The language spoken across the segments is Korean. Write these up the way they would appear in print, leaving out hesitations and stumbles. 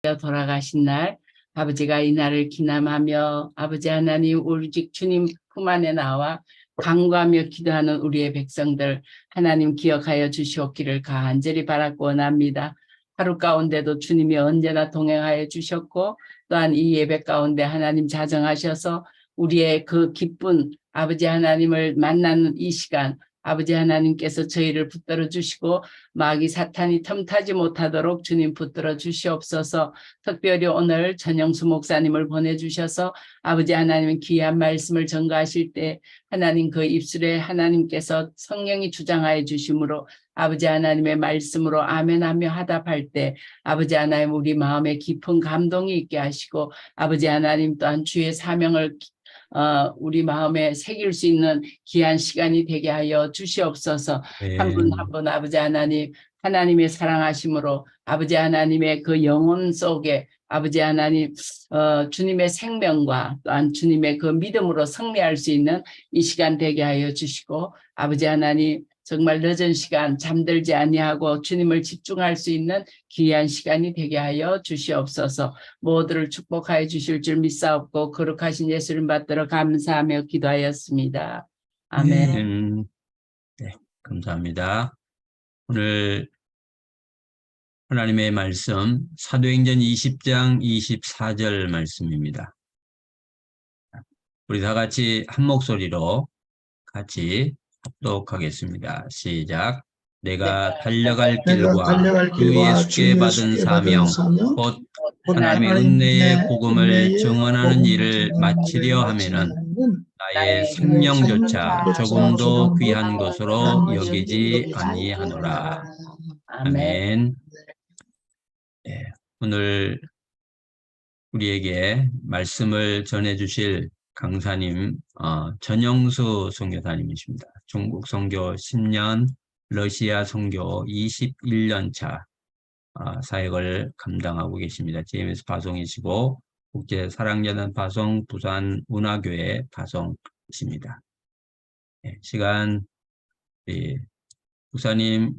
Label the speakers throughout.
Speaker 1: 돌아가신 날 아버지가 이 날을 기념하며 아버지 하나님 오직 주님 품 안에 나와 간구하며 기도하는 우리의 백성들 하나님 기억하여 주시옵기를 간절히 바라고 원합니다. 하루 가운데도 주님이 언제나 동행하여 주셨고 또한 이 예배 가운데 하나님 자정하셔서 우리의 그 기쁜 아버지 하나님을 만나는 이 시간 아버지 하나님께서 저희를 붙들어 주시고 마귀 사탄이 틈타지 못하도록 주님 붙들어 주시옵소서. 특별히 오늘 전영수 목사님을 보내주셔서 아버지 하나님 귀한 말씀을 전가하실 때 하나님 그 입술에 하나님께서 성령이 주장하여 주심으로 아버지 하나님의 말씀으로 아멘하며 하답할 때 아버지 하나님 우리 마음에 깊은 감동이 있게 하시고 아버지 하나님 또한 주의 사명을 우리 마음에 새길 수 있는 귀한 시간이 되게 하여 주시옵소서. 한 분 한 분 아버지 하나님 하나님의 사랑하심으로 아버지 하나님의 그 영혼 속에 아버지 하나님 주님의 생명과 또한 주님의 그 믿음으로 승리할 수 있는 이 시간 되게 하여 주시고 아버지 하나님 정말 늦은 시간 잠들지 아니하고 주님을 집중할 수 있는 귀한 시간이 되게 하여 주시옵소서. 모두를 축복하여 주실 줄 믿사옵고 거룩하신 예수를 받들어 감사하며 기도하였습니다. 아멘.
Speaker 2: 네, 감사합니다. 오늘 하나님의 말씀 사도행전 20장 24절 말씀입니다. 우리 다 같이 한 목소리로 같이 합독하겠습니다. 시작. 내가 달려갈 길과 주 예수께 받은 사명 곧 하나님의 은혜의 복음을 증언하는 일을 마치려 하면은 나의 생명조차 조금도 귀한 것으로 여기지 아니하노라. 아멘. 네, 오늘 우리에게 말씀을 전해주실 강사님 전영수 선교사님이십니다. 중국 선교 10년, 러시아 선교 21년 차 사역을 감당하고 계십니다. GMS 파송이시고 국제사랑재단 파송, 부산 운하교회 파송이십니다. 네, 시간 목사님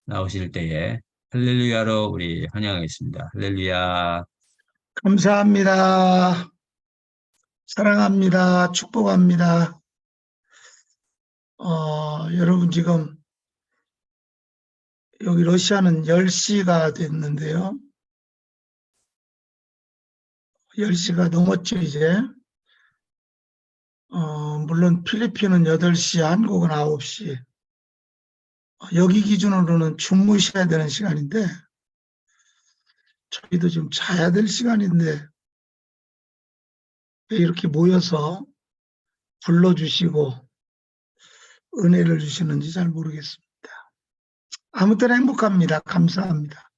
Speaker 2: 나오실 때에 할렐루야로 우리 환영하겠습니다. 할렐루야.
Speaker 3: 감사합니다. 사랑합니다. 축복합니다. 여러분 지금 여기 러시아는 10시가 됐는데요. 10시가 넘었죠 이제. 물론 필리핀은 8시, 한국은 9시. 여기 기준으로는 주무셔야 되는 시간인데 저희도 지금 자야 될 시간인데 왜 이렇게 모여서 불러주시고 은혜를 주시는지 잘 모르겠습니다. 아무튼 행복합니다. 감사합니다.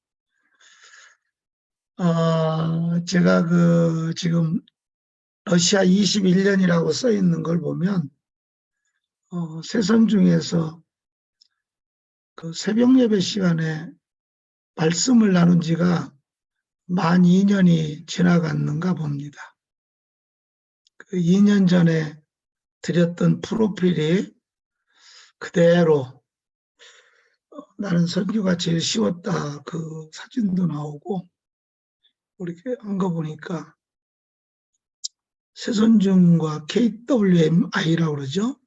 Speaker 3: 제가 지금 러시아 21년이라고 써 있는 걸 보면 세선 중에서 그 새벽 예배 시간에 말씀을 나눈 지가 만 2년이 지나갔는가 봅니다. 그 2년 전에 드렸던 프로필이 그대로 나는 선교가 제일 쉬웠다 그 사진도 나오고 이렇게 한 거 보니까 세선중과 KWMI라고 그러죠.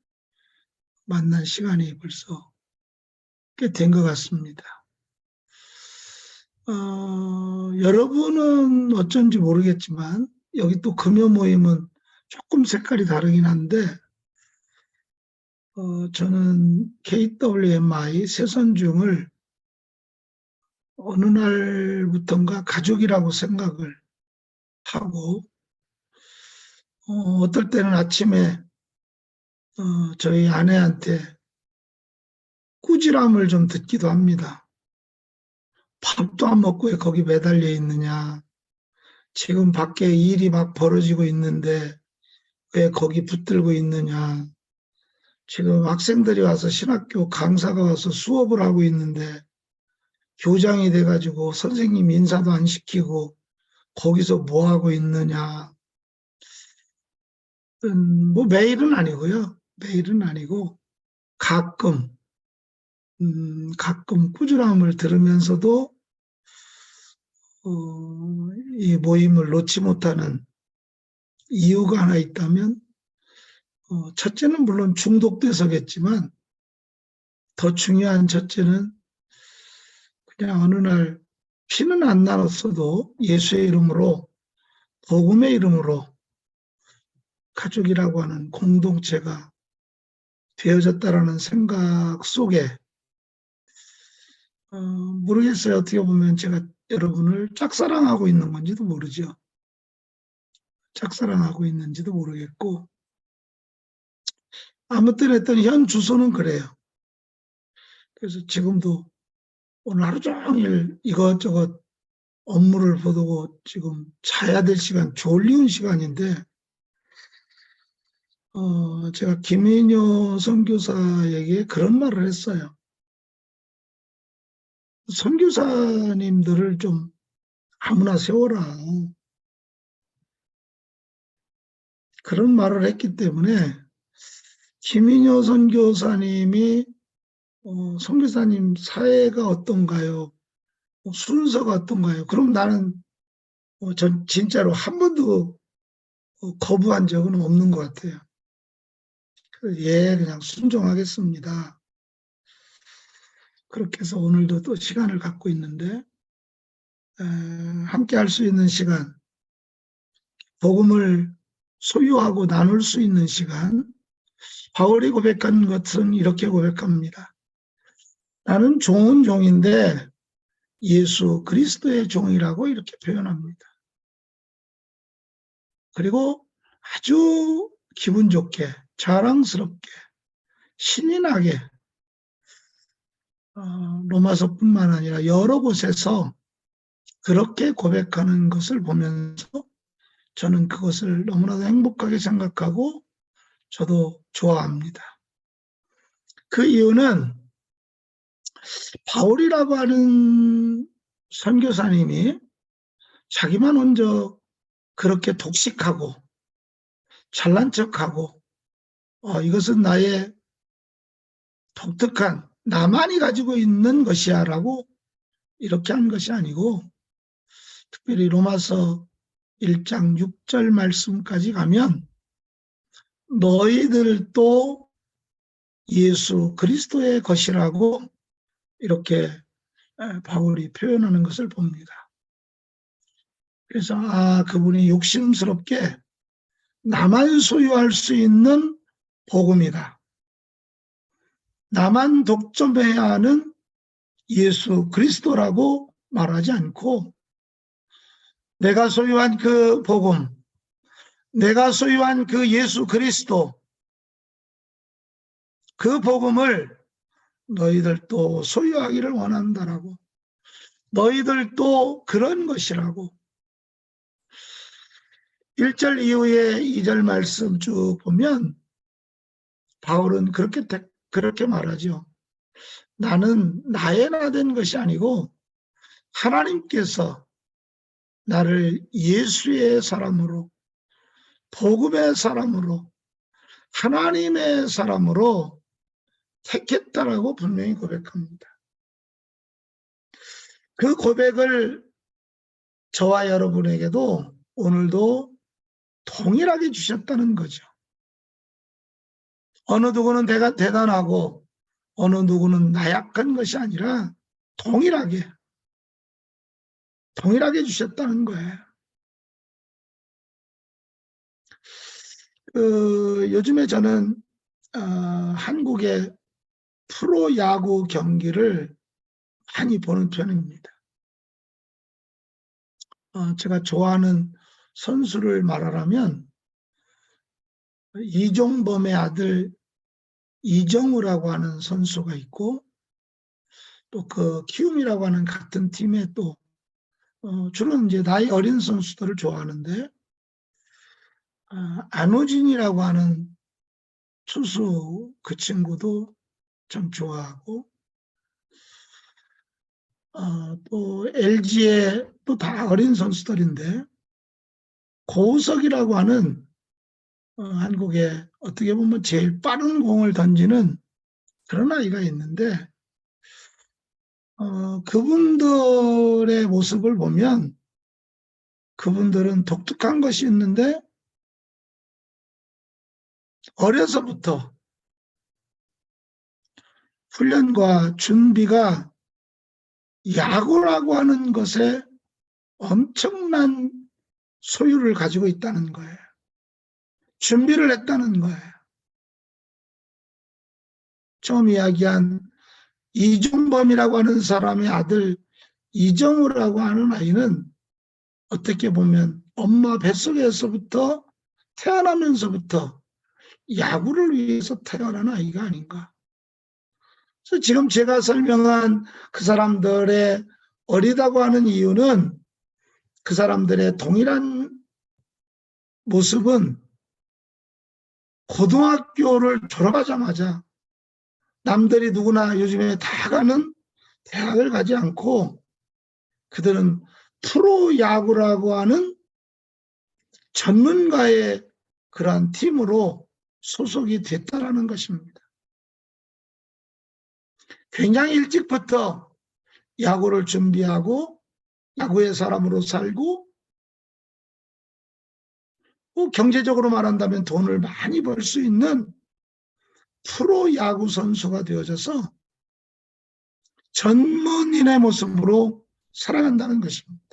Speaker 3: 만난 시간이 벌써 꽤 된 것 같습니다. 여러분은 어쩐지 모르겠지만 여기 또 금요 모임은 조금 색깔이 다르긴 한데 저는 KWMI 세선중을 어느 날부턴가 가족이라고 생각을 하고 어떨 때는 아침에 저희 아내한테 꾸지람을 좀 듣기도 합니다. 밥도 안 먹고 왜 거기 매달려 있느냐. 지금 밖에 일이 막 벌어지고 있는데 왜 거기 붙들고 있느냐. 지금 학생들이 와서 신학교 강사가 와서 수업을 하고 있는데 교장이 돼가지고 선생님 인사도 안 시키고 거기서 뭐 하고 있느냐. 뭐 매일은 아니고요. 매일은 아니고 가끔 꾸준함을 들으면서도 이 모임을 놓지 못하는 이유가 하나 있다면 첫째는 물론 중독돼서겠지만 더 중요한 첫째는 그냥 어느 날 피는 안 나눴어도 예수의 이름으로 복음의 이름으로 가족이라고 하는 공동체가 되어졌다라는 생각 속에 모르겠어요. 어떻게 보면 제가 여러분을 짝사랑하고 있는 건지도 모르죠. 짝사랑하고 있는지도 모르겠고 아무튼 했던 현 주소는 그래요. 그래서 지금도 오늘 하루 종일 이것저것 업무를 보고 지금 자야 될 시간, 졸리운 시간인데 제가 김인효 선교사에게 그런 말을 했어요. 선교사님들을 좀 아무나 세워라. 그런 말을 했기 때문에 김인효 선교사님이 선교사님 사회가 어떤가요? 순서가 어떤가요? 그럼 나는 전 진짜로 한 번도 거부한 적은 없는 것 같아요. 예, 그냥 순종하겠습니다. 그렇게 해서 오늘도 또 시간을 갖고 있는데 함께 할 수 있는 시간, 복음을 소유하고 나눌 수 있는 시간, 바울이 고백한 것은 이렇게 고백합니다. 나는 종은 종인데 예수 그리스도의 종이라고 이렇게 표현합니다. 그리고 아주 기분 좋게 자랑스럽게 신이 나게 로마서뿐만 아니라 여러 곳에서 그렇게 고백하는 것을 보면서 저는 그것을 너무나도 행복하게 생각하고 저도 좋아합니다. 그 이유는 바울이라고 하는 선교사님이 자기만 먼저 그렇게 독식하고 잘난 척하고 이것은 나의 독특한 나만이 가지고 있는 것이야 라고 이렇게 한 것이 아니고 특별히 로마서 1장 6절 말씀까지 가면 너희들도 예수 그리스도의 것이라고 이렇게 바울이 표현하는 것을 봅니다. 그래서 그분이 욕심스럽게 나만 소유할 수 있는 복음이다. 나만 독점해야 하는 예수 그리스도라고 말하지 않고 내가 소유한 그 복음, 내가 소유한 그 예수 그리스도, 그 복음을 너희들도 소유하기를 원한다라고, 너희들도 그런 것이라고. 1절 이후에 2절 말씀 쭉 보면 바울은 그렇게 말하죠. 나는 나의 나 된 것이 아니고 하나님께서 나를 예수의 사람으로, 복음의 사람으로, 하나님의 사람으로 택했다라고 분명히 고백합니다. 그 고백을 저와 여러분에게도 오늘도 동일하게 주셨다는 거죠. 어느 누구는 내가 대단하고 어느 누구는 나약한 것이 아니라 동일하게 주셨다는 거예요. 요즘에 저는 한국의 프로야구 경기를 많이 보는 편입니다. 제가 좋아하는 선수를 말하라면 이종범의 아들 이정우라고 하는 선수가 있고 또 그 키움이라고 하는 같은 팀에 또 주로 이제 나이 어린 선수들을 좋아하는데 안호진이라고 하는 투수 그 친구도 참 좋아하고 또 LG의 또 다 어린 선수들인데 고우석이라고 하는 한국에 어떻게 보면 제일 빠른 공을 던지는 그런 아이가 있는데 그분들의 모습을 보면 그분들은 독특한 것이 있는데 어려서부터 훈련과 준비가 야구라고 하는 것에 엄청난 소유를 가지고 있다는 거예요. 준비를 했다는 거예요. 처음 이야기한 이종범이라고 하는 사람의 아들 이정우라고 하는 아이는 어떻게 보면 엄마 뱃속에서부터 태어나면서부터 야구를 위해서 태어난 아이가 아닌가. 그래서 지금 제가 설명한 그 사람들의 어리다고 하는 이유는 그 사람들의 동일한 모습은 고등학교를 졸업하자마자 남들이 누구나 요즘에 다 가는 대학을 가지 않고 그들은 프로야구라고 하는 전문가의 그러한 팀으로 소속이 됐다라는 것입니다. 굉장히 일찍부터 야구를 준비하고 야구의 사람으로 살고 경제적으로 말한다면 돈을 많이 벌 수 있는 프로야구 선수가 되어져서 전문인의 모습으로 살아간다는 것입니다.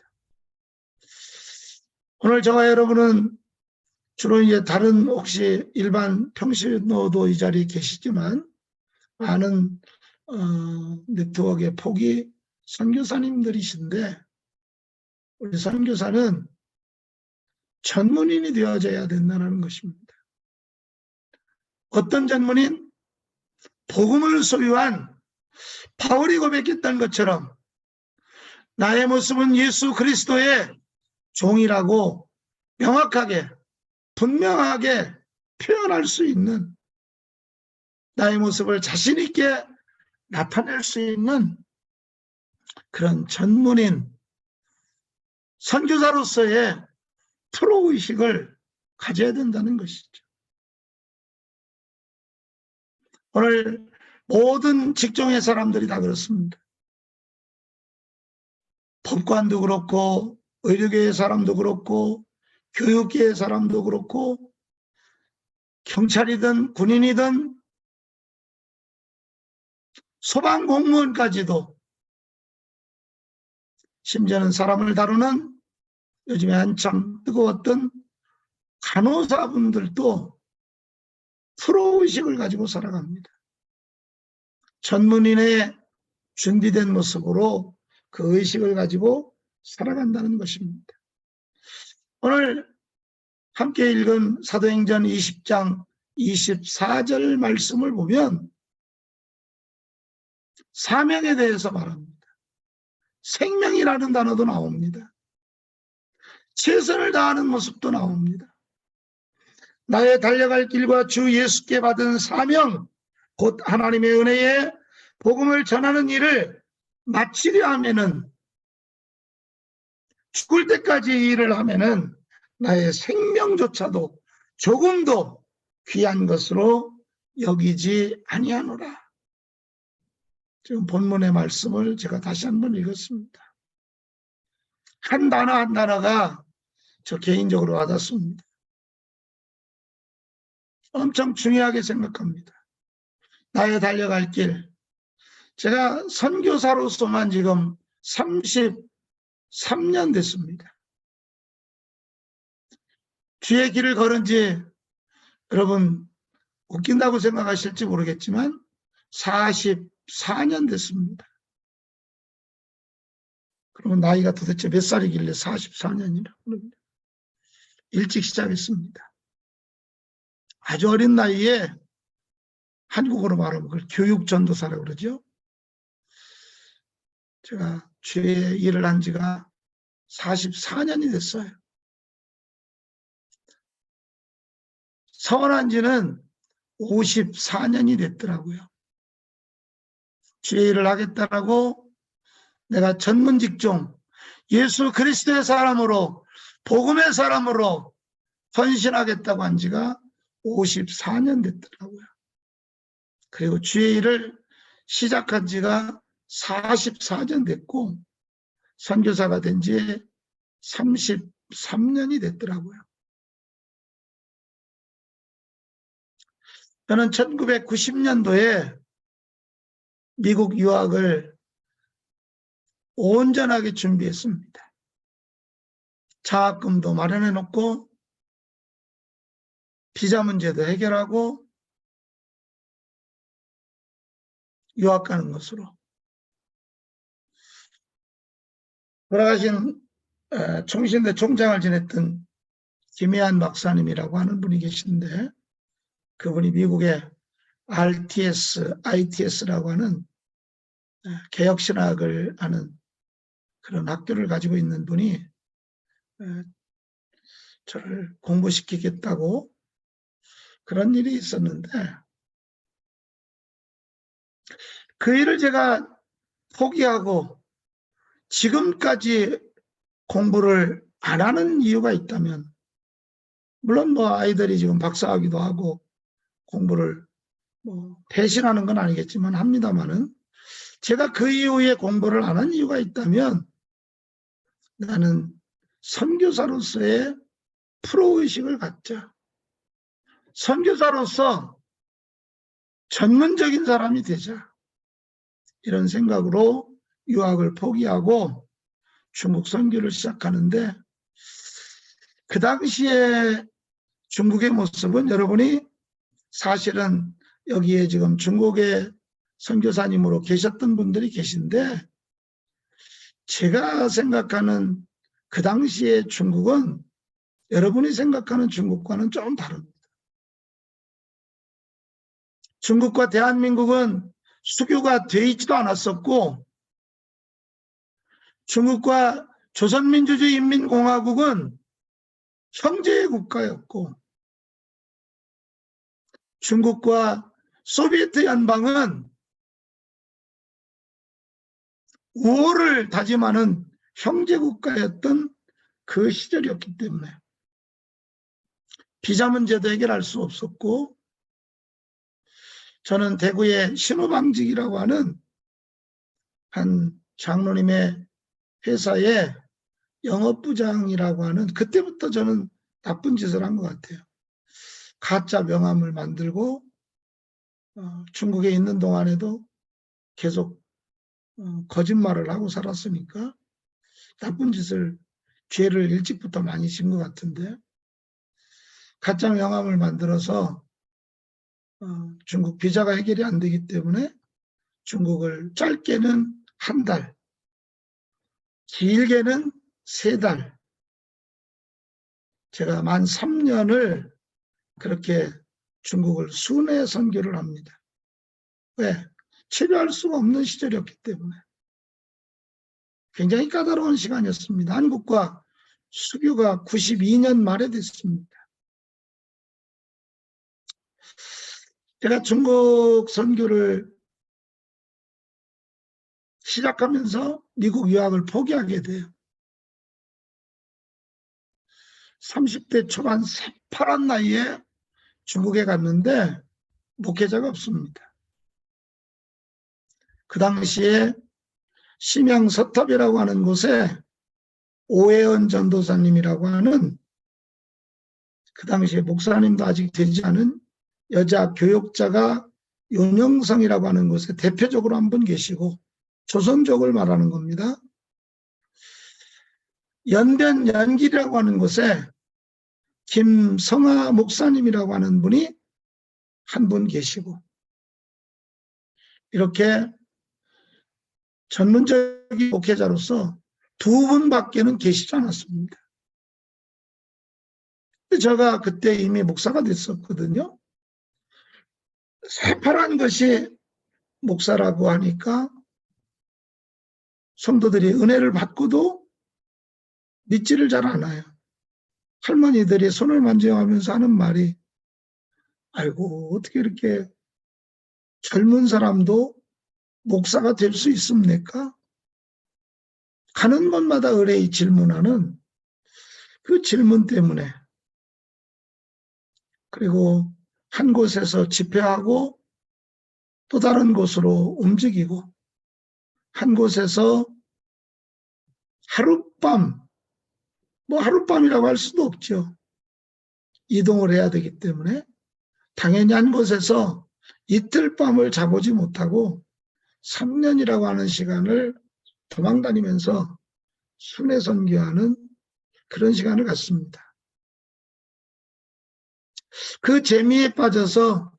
Speaker 3: 오늘 저와 여러분은 주로 이제 다른 혹시 일반 평신도도 이 자리에 계시지만 많은 네트워크의 포기 선교사님들이신데 우리 선교사는 전문인이 되어져야 된다는 것입니다. 어떤 전문인? 복음을 소유한 바울이 고백했던 것처럼 나의 모습은 예수 그리스도의 종이라고 명확하게 분명하게 표현할 수 있는 나의 모습을 자신 있게 나타낼 수 있는 그런 전문인 선교사로서의 프로의식을 가져야 된다는 것이죠. 오늘 모든 직종의 사람들이 다 그렇습니다. 법관도 그렇고 의료계의 사람도 그렇고 교육계의 사람도 그렇고 경찰이든 군인이든 소방공무원까지도 심지어는 사람을 다루는 요즘에 한참 뜨거웠던 간호사분들도 프로의식을 가지고 살아갑니다. 전문인의 준비된 모습으로 그 의식을 가지고 살아간다는 것입니다. 오늘 함께 읽은 사도행전 20장 24절 말씀을 보면 사명에 대해서 말합니다. 생명이라는 단어도 나옵니다. 최선을 다하는 모습도 나옵니다. 나의 달려갈 길과 주 예수께 받은 사명, 곧 하나님의 은혜에 복음을 전하는 일을 마치려 하면은 죽을 때까지 이 일을 하면은 나의 생명조차도 조금도 귀한 것으로 여기지 아니하노라. 지금 본문의 말씀을 제가 다시 한번 읽었습니다. 한 단어 한 단어가 저 개인적으로 와닿습니다. 엄청 중요하게 생각합니다. 나의 달려갈 길. 제가 선교사로서만 지금 33년 됐습니다. 주의 길을 걸은 지 여러분 웃긴다고 생각하실지 모르겠지만 44년 됐습니다. 그러면 나이가 도대체 몇 살이길래 44년이라고 그럽니다. 일찍 시작했습니다. 아주 어린 나이에 한국어로 말하면 그걸 교육전도사라고 그러죠. 제가 주의 일을 한 지가 44년이 됐어요. 서원한 지는 54년이 됐더라고요. 주의 일을 하겠다라고 내가 전문 직종 예수 그리스도의 사람으로 복음의 사람으로 헌신하겠다고 한 지가 54년 됐더라고요. 그리고 주의 일을 시작한 지가 44년 됐고 선교사가 된 지 33년이 됐더라고요. 저는 1990년도에 미국 유학을 온전하게 준비했습니다. 장학금도 마련해 놓고 비자 문제도 해결하고 유학 가는 것으로. 돌아가신 총신대 총장을 지냈던 김혜한 박사님이라고 하는 분이 계신데 그분이 미국의 ITS라고 하는 개혁신학을 하는 그런 학교를 가지고 있는 분이 저를 공부시키겠다고 그런 일이 있었는데 그 일을 제가 포기하고 지금까지 공부를 안 하는 이유가 있다면 물론 뭐 아이들이 지금 박사학위도 하고 공부를 뭐 배신하는 건 아니겠지만 합니다만은 제가 그 이후에 공부를 안 한 이유가 있다면 나는 선교사로서의 프로의식을 갖자. 선교사로서 전문적인 사람이 되자. 이런 생각으로 유학을 포기하고 중국 선교를 시작하는데 그 당시에 중국의 모습은 여러분이 사실은 여기에 지금 중국의 선교사님으로 계셨던 분들이 계신데 제가 생각하는 그 당시의 중국은 여러분이 생각하는 중국과는 좀 다릅니다. 중국과 대한민국은 수교가 돼 있지도 않았었고 중국과 조선민주주의 인민공화국은 형제의 국가였고 중국과 소비에트 연방은 우호를 다짐하는 형제국가였던 그 시절이었기 때문에 비자 문제도 해결할 수 없었고 저는 대구의 신호방직이라고 하는 한 장로님의 회사의 영업부장이라고 하는 그때부터 저는 나쁜 짓을 한 것 같아요. 가짜 명함을 만들고 중국에 있는 동안에도 계속 거짓말을 하고 살았으니까 나쁜 짓을 죄를 일찍부터 많이 진 것 같은데 가짜 명함을 만들어서 중국 비자가 해결이 안 되기 때문에 중국을 짧게는 한 달, 길게는 3달 제가 만 3년을 그렇게 중국을 순회 선교를 합니다. 왜? 치료할 수가 없는 시절이었기 때문에 굉장히 까다로운 시간이었습니다. 한국과 수교가 92년 말에 됐습니다. 제가 중국 선교를 시작하면서 미국 유학을 포기하게 돼요. 30대 초반 새파란 나이에 중국에 갔는데 목회자가 없습니다. 그 당시에 심양 서탑이라고 하는 곳에 오해원 전도사님이라고 하는 그 당시에 목사님도 아직 되지 않은 여자 교역자가 윤영성이라고 하는 곳에 대표적으로 한 분 계시고 조선족을 말하는 겁니다. 연변 연길이라고 하는 곳에 김성하 목사님이라고 하는 분이 한 분 계시고 이렇게 전문적인 목회자로서 2분밖에는 계시지 않았습니다. 제가 그때 이미 목사가 됐었거든요. 새파란 것이 목사라고 하니까 성도들이 은혜를 받고도 믿지를 잘 않아요. 할머니들이 손을 만져가면서 하는 말이 아이고 어떻게 이렇게 젊은 사람도 목사가 될 수 있습니까? 가는 곳마다 의뢰의 질문하는 그 질문 때문에 그리고 한 곳에서 집회하고 또 다른 곳으로 움직이고 한 곳에서 하룻밤, 뭐 하룻밤이라고 할 수도 없죠. 이동을 해야 되기 때문에 당연히 한 곳에서 이틀 밤을 자보지 못하고 3년이라고 하는 시간을 도망다니면서 순회 선교하는 그런 시간을 갖습니다. 그 재미에 빠져서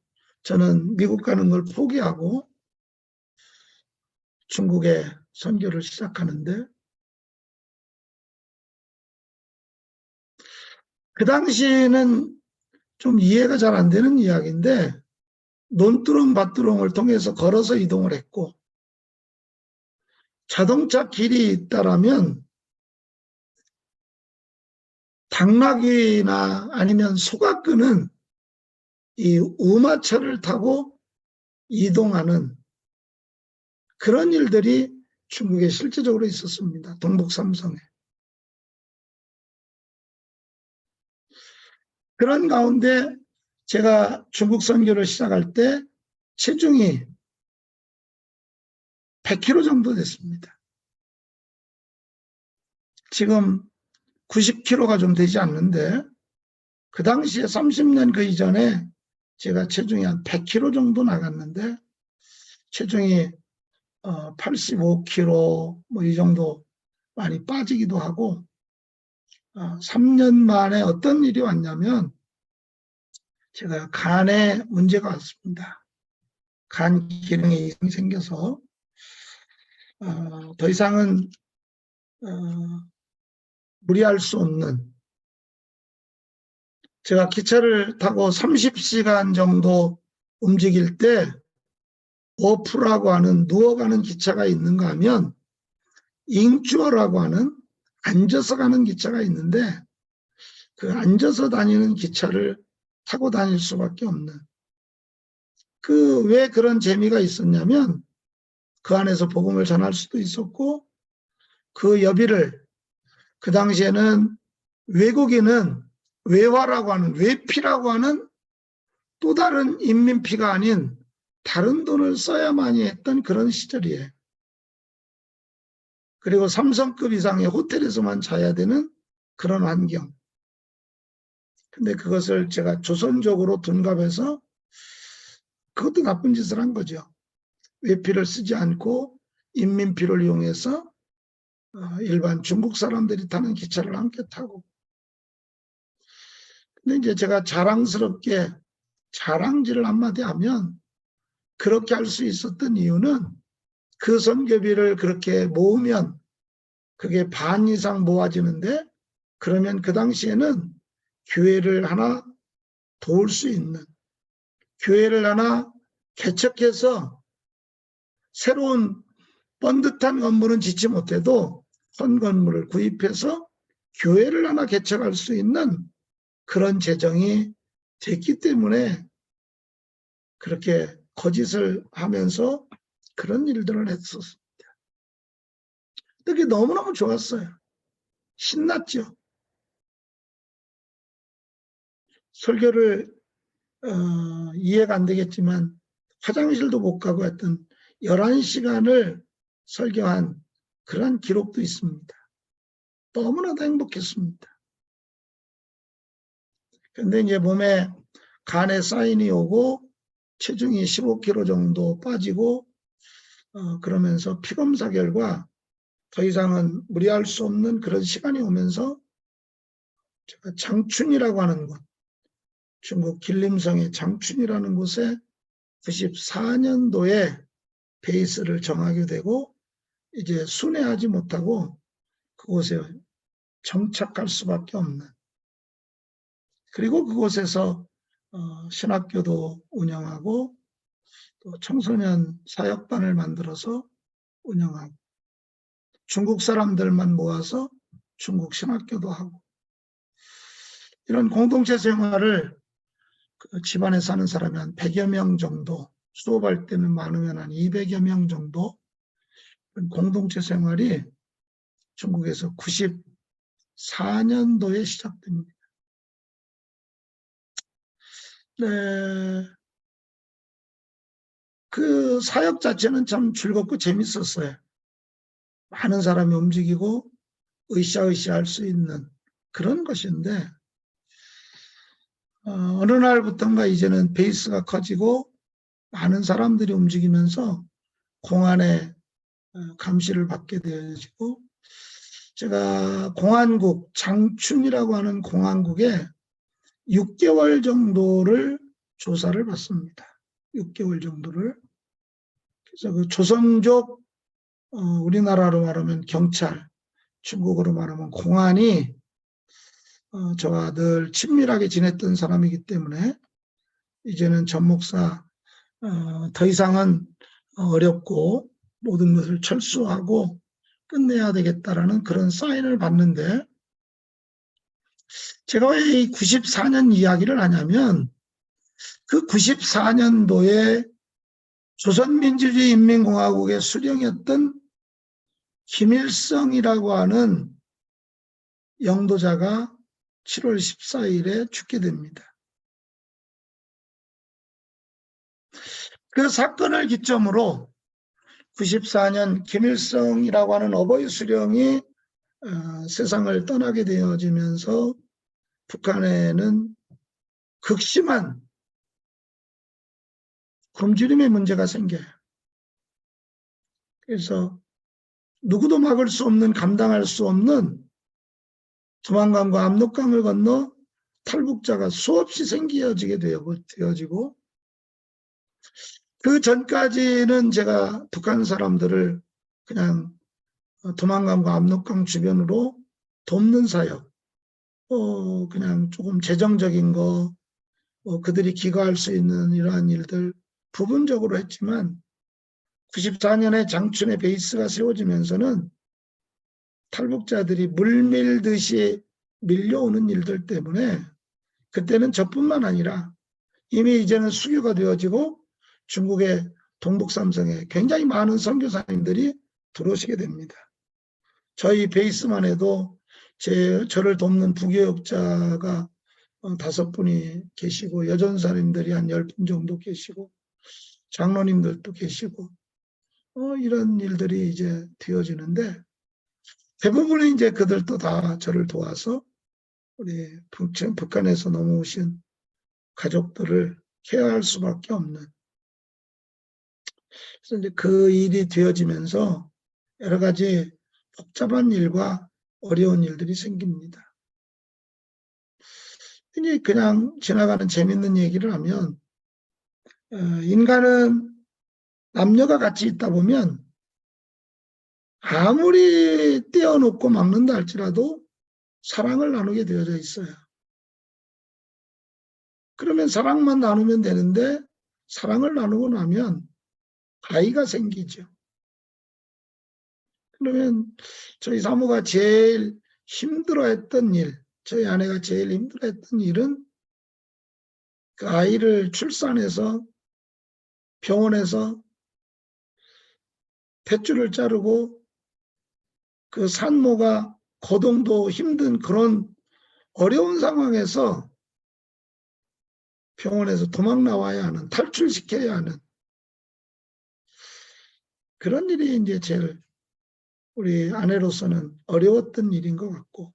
Speaker 3: 저는 미국 가는 걸 포기하고 중국에 선교를 시작하는데, 그 당시에는 좀 이해가 잘 안 되는 이야기인데, 논두렁 밭두렁을 통해서 걸어서 이동을 했고, 자동차 길이 있다라면 당나귀나 아니면 소가 끄는 이 우마차를 타고 이동하는 그런 일들이 중국에 실제적으로 있었습니다. 동북 삼성에. 그런 가운데 제가 중국 선교를 시작할 때 체중이 100kg 정도 됐습니다. 지금 90kg가 좀 되지 않는데, 그 당시에 30년 그 이전에 제가 체중이 한 100kg 정도 나갔는데, 체중이 85kg 뭐 이 정도 많이 빠지기도 하고, 3년 만에 어떤 일이 왔냐면 제가 간에 문제가 왔습니다. 간 기능에 이상이 생겨서 더 이상은 무리할 수 없는, 제가 기차를 타고 30시간 정도 움직일 때 워프라고 하는 누워가는 기차가 있는가 하면 잉쭈어라고 하는 앉아서 가는 기차가 있는데, 그 앉아서 다니는 기차를 타고 다닐 수밖에 없는, 왜 그런 재미가 있었냐면 그 안에서 복음을 전할 수도 있었고, 그 여비를, 그 당시에는 외국인은 외화라고 하는, 외피라고 하는 또 다른 인민피가 아닌 다른 돈을 써야만이 했던 그런 시절이에요. 그리고 삼성급 이상의 호텔에서만 자야 되는 그런 환경. 근데 그것을 제가 조선족으로 둔갑해서 그것도 나쁜 짓을 한 거죠. 외피를 쓰지 않고 인민피를 이용해서 일반 중국 사람들이 타는 기차를 함께 타고. 근데 이제 제가 자랑스럽게 자랑질을 한마디 하면, 그렇게 할 수 있었던 이유는 그 선교비를 그렇게 모으면 그게 반 이상 모아지는데, 그러면 그 당시에는 교회를 하나 도울 수 있는, 교회를 하나 개척해서 새로운 번듯한 건물은 짓지 못해도 헌 건물을 구입해서 교회를 하나 개척할 수 있는 그런 재정이 됐기 때문에 그렇게 거짓을 하면서 그런 일들을 했었습니다. 그게 너무너무 좋았어요. 신났죠. 설교를 이해가 안 되겠지만 화장실도 못 가고 했던 11시간을 설교한 그런 기록도 있습니다. 너무나도 행복했습니다. 근데 이제 몸에 간에 사인이 오고 체중이 15kg 정도 빠지고 그러면서 피검사 결과 더 이상은 무리할 수 없는 그런 시간이 오면서 제가 장춘이라고 하는 곳, 중국 길림성의 장춘이라는 곳에 94년도에 베이스를 정하게 되고, 이제 순회하지 못하고 그곳에 정착할 수밖에 없는, 그리고 그곳에서 신학교도 운영하고 또 청소년 사역반을 만들어서 운영하고 중국 사람들만 모아서 중국 신학교도 하고, 이런 공동체 생활을 집안에 사는 사람이 한 100여 명 정도, 수업할 때는 많으면 한 200여 명 정도 공동체 생활이 중국에서 94년도에 시작됩니다. 네, 그 사역 자체는 참 즐겁고 재밌었어요. 많은 사람이 움직이고 으쌰으쌰할 수 있는 그런 것인데 어느 날부터인가 이제는 베이스가 커지고 많은 사람들이 움직이면서 공안의 감시를 받게 되어지고 제가 공안국 장춘이라고 하는 공안국에 6개월 정도를 조사를 받습니다. 6개월 정도를. 그래서 그 조선족 우리나라로 말하면 경찰, 중국어로 말하면 공안이 저와 늘 친밀하게 지냈던 사람이기 때문에 이제는 전 목사 더 이상은 어렵고 모든 것을 철수하고 끝내야 되겠다라는 그런 사인을 받는데 제가 왜 이 94년 이야기를 하냐면 그 94년도에 조선민주주의 인민공화국의 수령이었던 김일성이라고 하는 영도자가 7월 14일에 죽게 됩니다. 그 사건을 기점으로 94년 김일성이라고 하는 어버이 수령이 세상을 떠나게 되어지면서 북한에는 극심한 굶주림의 문제가 생겨요. 그래서 누구도 막을 수 없는, 감당할 수 없는 두만강과 압록강을 건너 탈북자가 수없이 생겨지게 되어지고 그 전까지는 제가 북한 사람들을 그냥 두만강과 압록강 주변으로 돕는 사역, 그냥 조금 재정적인 거, 그들이 기거할 수 있는 이러한 일들 부분적으로 했지만 94년에 장춘의 베이스가 세워지면서는 탈북자들이 물밀듯이 밀려오는 일들 때문에 그때는 저뿐만 아니라 이미 이제는 수교가 되어지고 중국의 동북삼성에 굉장히 많은 선교사님들이 들어오시게 됩니다. 저희 베이스만 해도 저를 돕는 부교역자가 5분이 계시고 여전사님들이 한 10분 정도 계시고 장로님들도 계시고 이런 일들이 이제 되어지는데 대부분의 이제 그들도 다 저를 도와서 우리 북한에서 넘어오신 가족들을 케어할 수밖에 없는 그래서 이제 그 일이 되어지면서 여러 가지 복잡한 일과 어려운 일들이 생깁니다. 이제 그냥 지나가는 재밌는 얘기를 하면 인간은 남녀가 같이 있다 보면 아무리 떼어놓고 막는다 할지라도 사랑을 나누게 되어져 있어요. 그러면 사랑만 나누면 되는데 사랑을 나누고 나면 아이가 생기죠. 그러면 저희 사모가 제일 힘들어했던 일, 저희 아내가 제일 힘들어했던 일은 그 아이를 출산해서 병원에서 탯줄을 자르고 그 산모가 거동도 힘든 그런 어려운 상황에서 병원에서 도망 나와야 하는, 탈출시켜야 하는 그런 일이 이제 제일 우리 아내로서는 어려웠던 일인 것 같고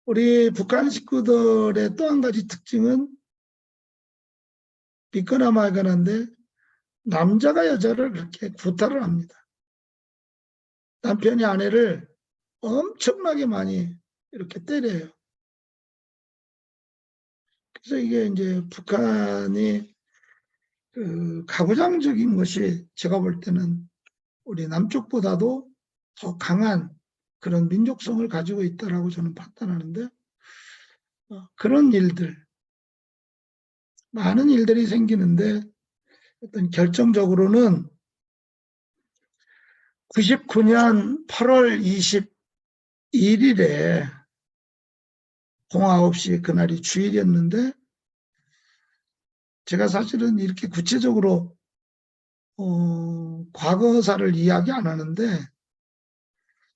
Speaker 3: 우리 북한 식구들의 또 한 가지 특징은 믿거나 말거나인데 남자가 여자를 그렇게 구타를 합니다. 남편이 아내를 엄청나게 많이 이렇게 때려요. 그래서 이게 이제 북한이 그 가부장적인 것이 제가 볼 때는 우리 남쪽보다도 더 강한 그런 민족성을 가지고 있다라고 저는 판단하는데 그런 일들, 많은 일들이 생기는데 어떤 결정적으로는 99년 8월 21일에 09시 그날이 주일이었는데 제가 사실은 이렇게 구체적으로 과거사를 이야기 안 하는데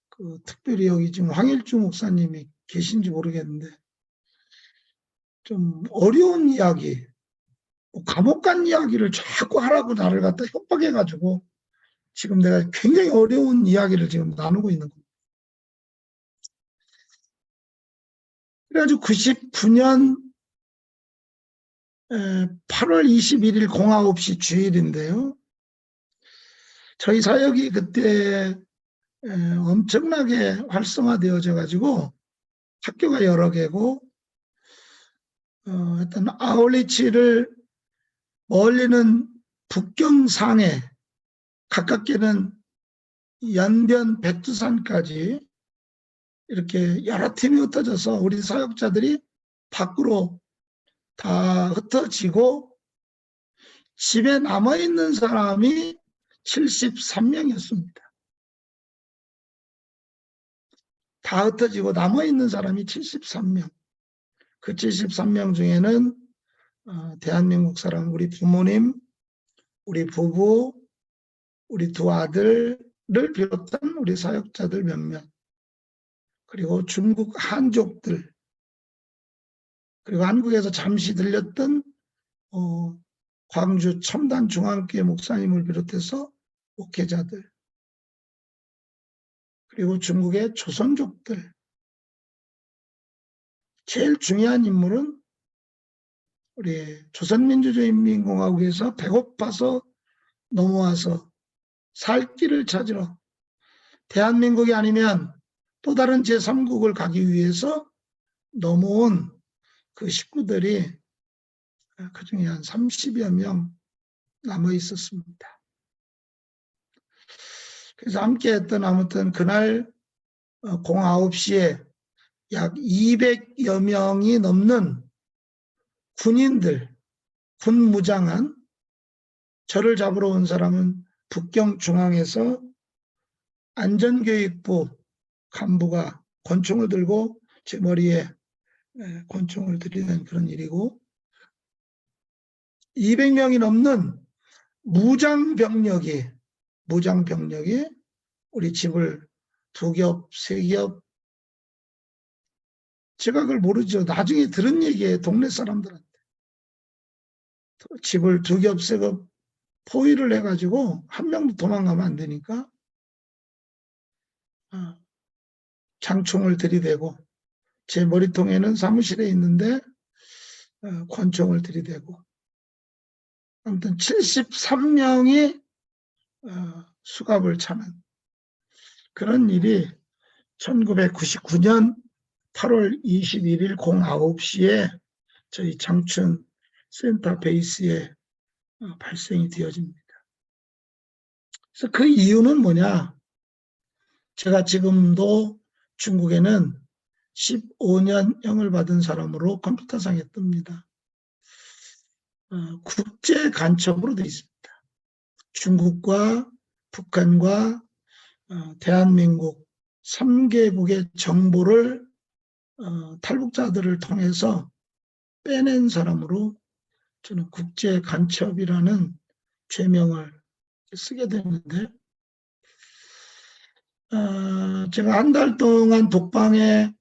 Speaker 3: 그 특별히 여기 지금 황일주 목사님이 계신지 모르겠는데 좀 어려운 이야기, 감옥 간 이야기를 자꾸 하라고 나를 갖다 협박해가지고 지금 내가 굉장히 어려운 이야기를 지금 나누고 있는 겁니다. 그래가지고 99년 8월 21일 09시 주일인데요. 저희 사역이 그때 엄청나게 활성화되어져 가지고 학교가 여러 개고 어떤 아울리치를 멀리는 북경상해, 가깝게는 연변 백두산까지 이렇게 여러 팀이 흩어져서 우리 사역자들이 밖으로 다 흩어지고 집에 남아있는 사람이 73명이었습니다. 다 흩어지고 남아있는 사람이 73명. 그 73명 중에는 대한민국 사람, 우리 부모님, 우리 부부, 우리 두 아들을 비롯한 우리 사역자들 몇몇, 그리고 중국 한족들, 그리고 한국에서 잠시 들렸던 광주 첨단중앙교회 목사님을 비롯해서 목회자들, 그리고 중국의 조선족들. 제일 중요한 인물은 우리 조선민주주의인민공화국에서 배고파서 넘어와서 살 길을 찾으러 대한민국이 아니면 또 다른 제3국을 가기 위해서 넘어온 그 식구들이 그중에 한 30여 명 남아 있었습니다. 그래서 함께 했던 아무튼 그날 09시에 약 200여 명이 넘는 군인들, 군무장한, 저를 잡으러 온 사람은 북경중앙에서 안전교육부 간부가 권총을 들고 제 머리에 권총을 들이는 그런 일이고, 200명이 넘는 무장병력이 우리 집을 2겹, 3겹, 제가 그걸 모르죠. 나중에 들은 얘기예요. 동네 사람들한테. 집을 2겹, 3겹 포위를 해가지고 한 명도 도망가면 안 되니까 장총을 들이대고, 제 머리통에는 사무실에 있는데 권총을 들이대고, 아무튼 73명이 수갑을 차는 그런 일이 1999년 8월 21일 09시에 저희 장춘 센터 베이스에 발생이 되어집니다. 그래서 그 이유는 뭐냐? 제가 지금도 중국에는 15년형을 받은 사람으로 컴퓨터상에 뜹니다. 국제 간첩으로 되어 있습니다. 중국과 북한과 대한민국 3개국의 정보를 탈북자들을 통해서 빼낸 사람으로 저는 국제 간첩이라는 죄명을 쓰게 됐는데, 제가 한 달 동안 독방에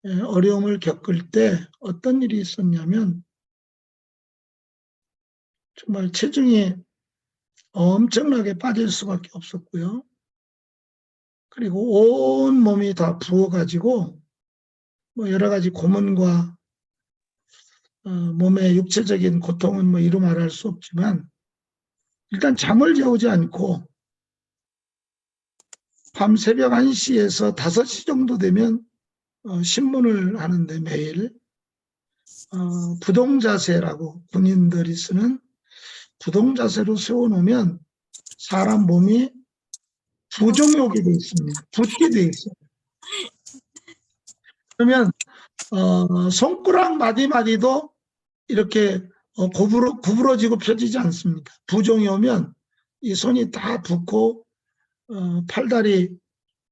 Speaker 3: 어려움을 겪을 때 어떤 일이 있었냐면, 정말 체중이 엄청나게 빠질 수밖에 없었고요. 그리고 온 몸이 다 부어가지고 뭐 여러 가지 고문과 몸의 육체적인 고통은 뭐 이루 말할 수 없지만, 일단 잠을 재우지 않고 밤 새벽 1시에서 5시 정도 되면 신문을 하는데, 매일 부동자세라고 군인들이 쓰는 부동자세로 세워놓으면 사람 몸이 부종욕이 돼 있습니다. 붓게 돼 있어요. 그러면 손가락 마디마디도 이렇게 구부러지고 펴지지 않습니다. 부종이 오면 이 손이 다 붓고 팔다리,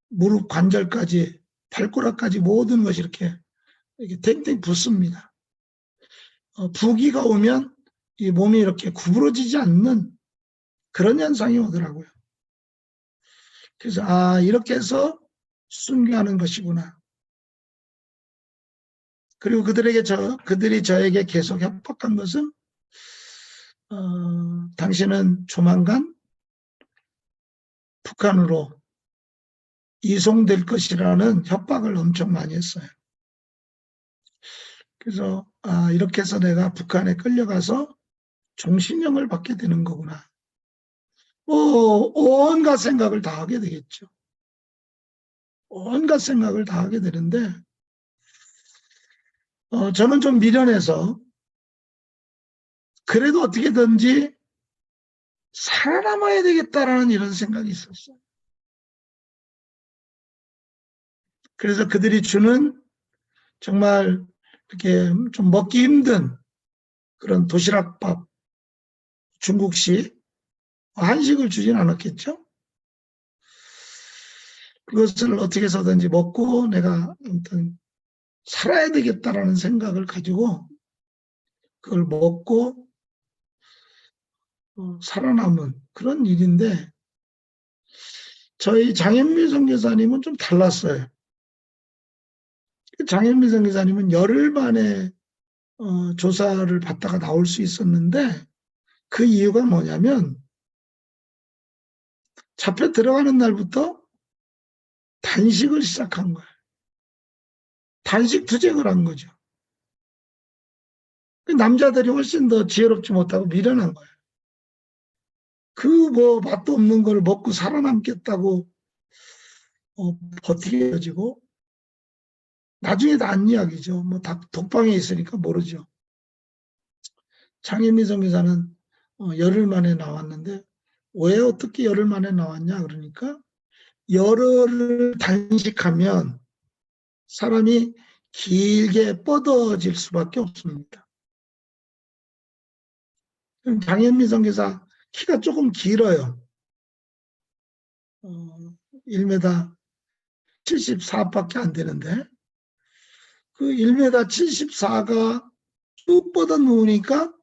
Speaker 3: 무릎 관절까지, 발가락까지 모든 것이 이렇게 탱탱 붓습니다. 부기가 오면 이 몸이 이렇게 구부러지지 않는 그런 현상이 오더라고요. 그래서 이렇게 해서 순교하는 것이구나. 그리고 그들이 저에게 계속 협박한 것은 당신은 조만간 북한으로 이송될 것이라는 협박을 엄청 많이 했어요. 그래서 이렇게 해서 내가 북한에 끌려가서 종신형을 받게 되는 거구나. 온갖 생각을 다 하게 되겠죠. 온갖 생각을 다 하게 되는데 저는 좀 미련해서 그래도 어떻게든지 살아남아야 되겠다라는 이런 생각이 있었어요. 그래서 그들이 주는 정말 이렇게 좀 먹기 힘든 그런 도시락밥, 중국식 한식을 주진 않았겠죠. 그것을 어떻게 해서든지 먹고 내가 아무튼 살아야 되겠다라는 생각을 가지고 그걸 먹고 살아남은 그런 일인데 저희 장현미 선교사님은 좀 달랐어요. 장현미 선교사님은 열흘 만에 조사를 받다가 나올 수 있었는데 그 이유가 뭐냐면 잡혀 들어가는 날부터 단식을 시작한 거예요. 단식 투쟁을 한 거죠. 남자들이 훨씬 더 지혜롭지 못하고 미련한 거예요. 그 맛도 없는 걸 먹고 살아남겠다고 버티게 해지고 나중에 다 안 이야기죠. 다 독방에 있으니까 모르죠. 장현미 선교사는 열흘 만에 나왔는데 왜 어떻게 열흘 만에 나왔냐 그러니까 열흘을 단식하면 사람이 길게 뻗어질 수밖에 없습니다. 장현미 선교사 키가 조금 길어요. 1m 74밖에 안 되는데 그 1m 74가 쭉 뻗어 누우니까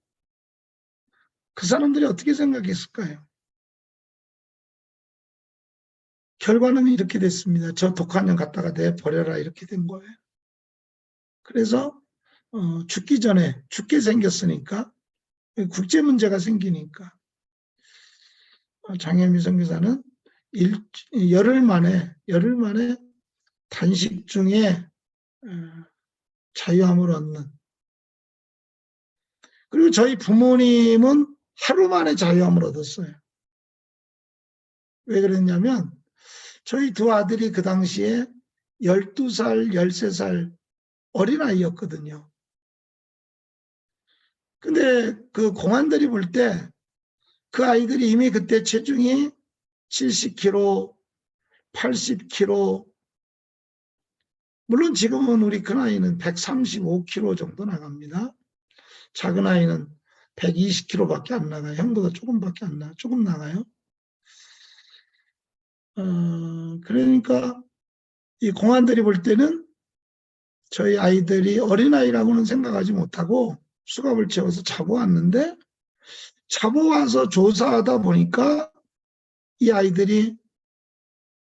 Speaker 3: 그 사람들이 어떻게 생각했을까요? 결과는 이렇게 됐습니다. 저 독한 년 갖다가 내버려라 이렇게 된 거예요. 그래서 죽기 전에 죽게 생겼으니까 국제 문제가 생기니까 장현미 선교사는 열흘 만에 단식 중에 자유함을 얻는. 그리고 저희 부모님은 하루 만에 자유함을 얻었어요. 왜 그랬냐면 저희 두 아들이 그 당시에 12살, 13살 어린아이였거든요. 근데 그 공안들이 볼 때 그 아이들이 이미 그때 체중이 70kg, 80kg, 물론 지금은 우리 큰 아이는 135kg 정도 나갑니다. 작은 아이는 120kg밖에 안 나가요. 형보다 조금밖에 안 나가요. 조금 나가요. 그러니까 이 공안들이 볼 때는 저희 아이들이 어린아이라고는 생각하지 못하고 수갑을 채워서 잡아왔는데 잡아와서 조사하다 보니까 이 아이들이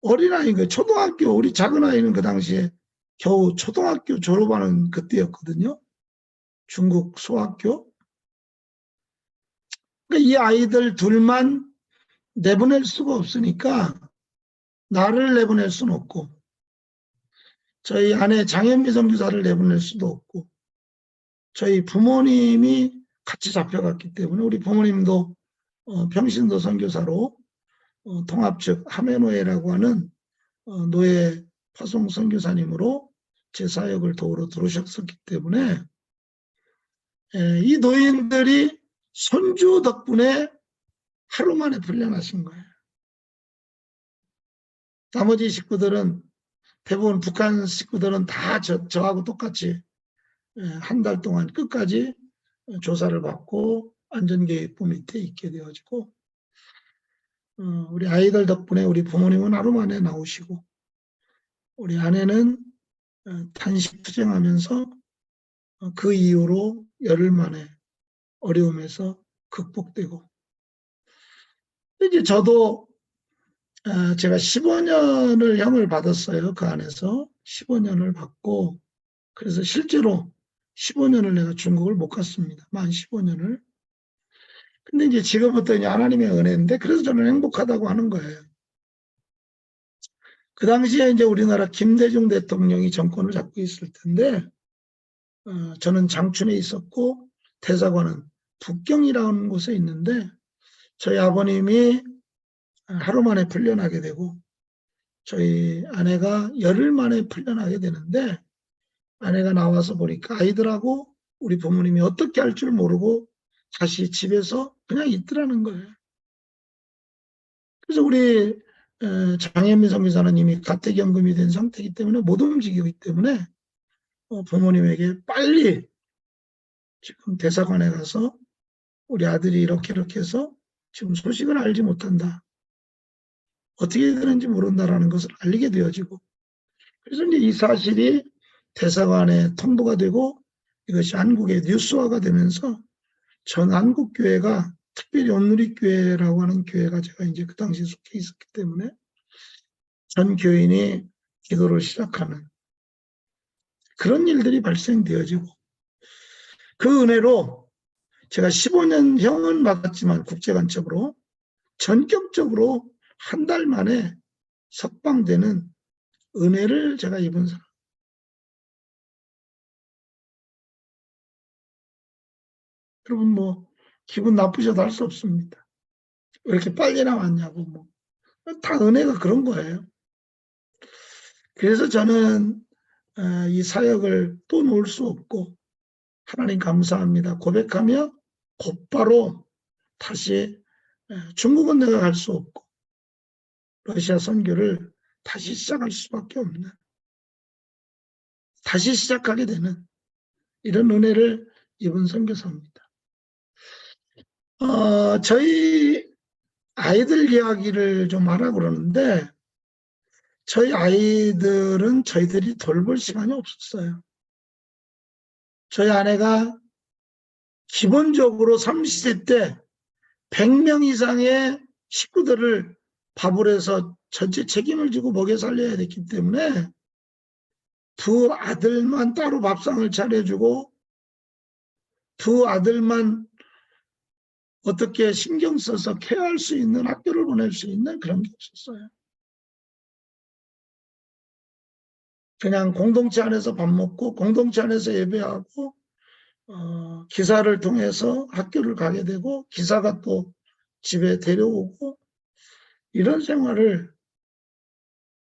Speaker 3: 어린아이가 초등학교, 우리 작은 아이는 그 당시에 겨우 초등학교 졸업하는 그때였거든요. 중국 소학교. 그러니까 이 아이들 둘만 내보낼 수가 없으니까 나를 내보낼 수는 없고 저희 아내 장현미 선교사를 내보낼 수도 없고 저희 부모님이 같이 잡혀갔기 때문에 우리 부모님도 평신도 선교사로 통합측 하메노에라고 하는 노예 파송 선교사님으로 제 사역을 도우러 들어오셨기 때문에 이 노인들이 손주 덕분에 하루 만에 풀려나신 거예요. 나머지 식구들은 대부분 북한 식구들은 다 저하고 똑같이 한 달 동안 끝까지 조사를 받고 안전계획부 밑에 있게 되어지고 우리 아이들 덕분에 우리 부모님은 하루 만에 나오시고 우리 아내는 단식 투쟁하면서 그 이후로 열흘 만에 어려움에서 극복되고 이제 저도 제가 15년을 형을 받았어요. 그 안에서 15년을 받고 그래서 실제로 15년을 내가 중국을 못 갔습니다. 만 15년을. 근데 이제 지금부터 이제 하나님의 은혜인데 그래서 저는 행복하다고 하는 거예요. 그 당시에 이제 우리나라 김대중 대통령이 정권을 잡고 있을 텐데, 저는 장춘에 있었고, 대사관은 북경이라는 곳에 있는데, 저희 아버님이 하루 만에 풀려나게 되고, 저희 아내가 열흘 만에 풀려나게 되는데, 아내가 나와서 보니까 아이들하고 우리 부모님이 어떻게 할 줄 모르고 다시 집에서 그냥 있더라는 거예요. 그래서 우리 장현민 선교사는 이미 가택연금이 된 상태이기 때문에 못 움직이기 때문에 부모님에게 빨리 지금 대사관에 가서 우리 아들이 이렇게 해서 지금 소식을 알지 못한다. 어떻게 되는지 모른다라는 것을 알리게 되어지고, 그래서 이제 이 사실이 대사관에 통보가 되고 이것이 한국의 뉴스화가 되면서 전 한국교회가, 특별히 온누리교회라고 하는 교회가 제가 이제 그 당시에 속해 있었기 때문에 전 교인이 기도를 시작하는 그런 일들이 발생되어지고, 그 은혜로 제가 15년형은 받았지만 국제간첩으로 전격적으로 한 달 만에 석방되는 은혜를 제가 입은 사람. 여러분 뭐 기분 나쁘셔도 할 수 없습니다. 왜 이렇게 빨리 나왔냐고, 뭐 다 은혜가 그런 거예요. 그래서 저는 이 사역을 또 놓을 수 없고, 하나님 감사합니다 고백하며 곧바로 다시, 중국은 내가 갈 수 없고 러시아 선교를 다시 시작할 수밖에 없는, 다시 시작하게 되는 이런 은혜를 입은 선교사입니다. 저희 아이들 이야기를 좀 하라고 그러는데, 저희 아이들은 저희들이 돌볼 시간이 없었어요. 저희 아내가 기본적으로 30세 때 100명 이상의 식구들을 밥을 해서 전체 책임을 지고 먹여 살려야 됐기 때문에 두 아들만 따로 밥상을 차려주고 두 아들만 어떻게 신경 써서 케어할 수 있는, 학교를 보낼 수 있는 그런 게 없었어요. 그냥 공동체 안에서 밥 먹고 공동체 안에서 예배하고 기사를 통해서 학교를 가게 되고 기사가 또 집에 데려오고, 이런 생활을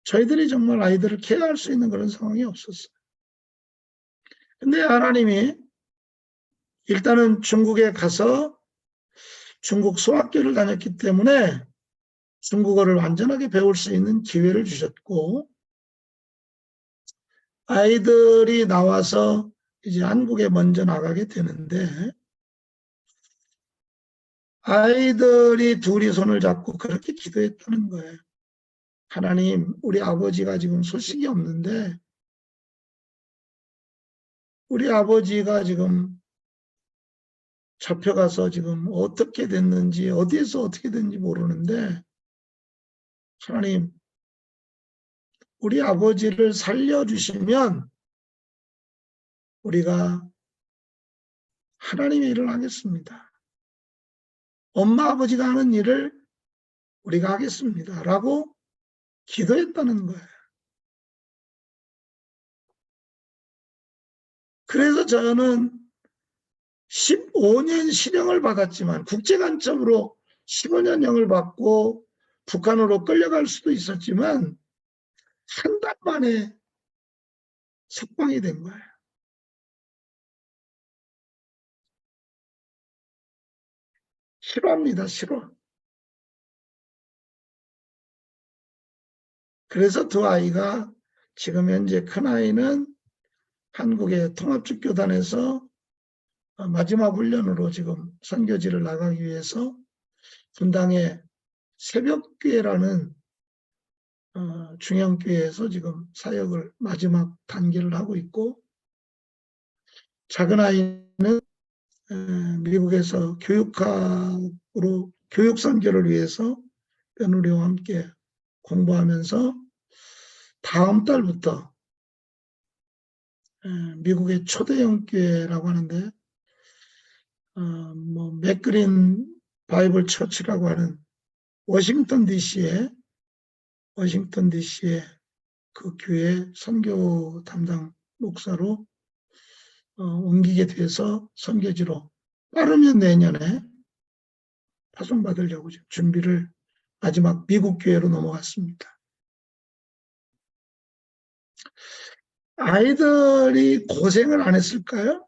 Speaker 3: 저희들이 정말 아이들을 케어할 수 있는 그런 상황이 없었어요. 근데 하나님이 일단은 중국에 가서 중국 소학교를 다녔기 때문에 중국어를 완전하게 배울 수 있는 기회를 주셨고, 아이들이 나와서 이제 한국에 먼저 나가게 되는데, 아이들이 둘이 손을 잡고 그렇게 기도했다는 거예요. 하나님, 우리 아버지가 지금 소식이 없는데, 우리 아버지가 지금 잡혀가서 지금 어떻게 됐는지, 어디에서 어떻게 됐는지 모르는데, 하나님, 우리 아버지를 살려주시면 우리가 하나님의 일을 하겠습니다. 엄마 아버지가 하는 일을 우리가 하겠습니다. 라고 기도했다는 거예요. 그래서 저는 15년 실형을 받았지만, 국제간첩으로 15년형을 받고 북한으로 끌려갈 수도 있었지만 한 달 만에 석방이 된 거예요. 싫어합니다. 싫어. 그래서 두 아이가 지금 현재 큰아이는 한국의 통합축교단에서 마지막 훈련으로 지금 선교지를 나가기 위해서 분당의 새벽교회라는 중형교회에서 지금 사역을 마지막 단계를 하고 있고, 작은 아이는 미국에서 교육학으로 교육선교를 위해서 며느리와 함께 공부하면서 다음 달부터 미국의 초대형 교회라고 하는데, 맥그린 바이블 처치라고 하는 워싱턴 DC에 그 교회 선교 담당 목사로 옮기게 돼서 선교지로 빠르면 내년에 파송받으려고 지금 준비를 마지막 미국 교회로 넘어갔습니다. 아이들이 고생을 안 했을까요?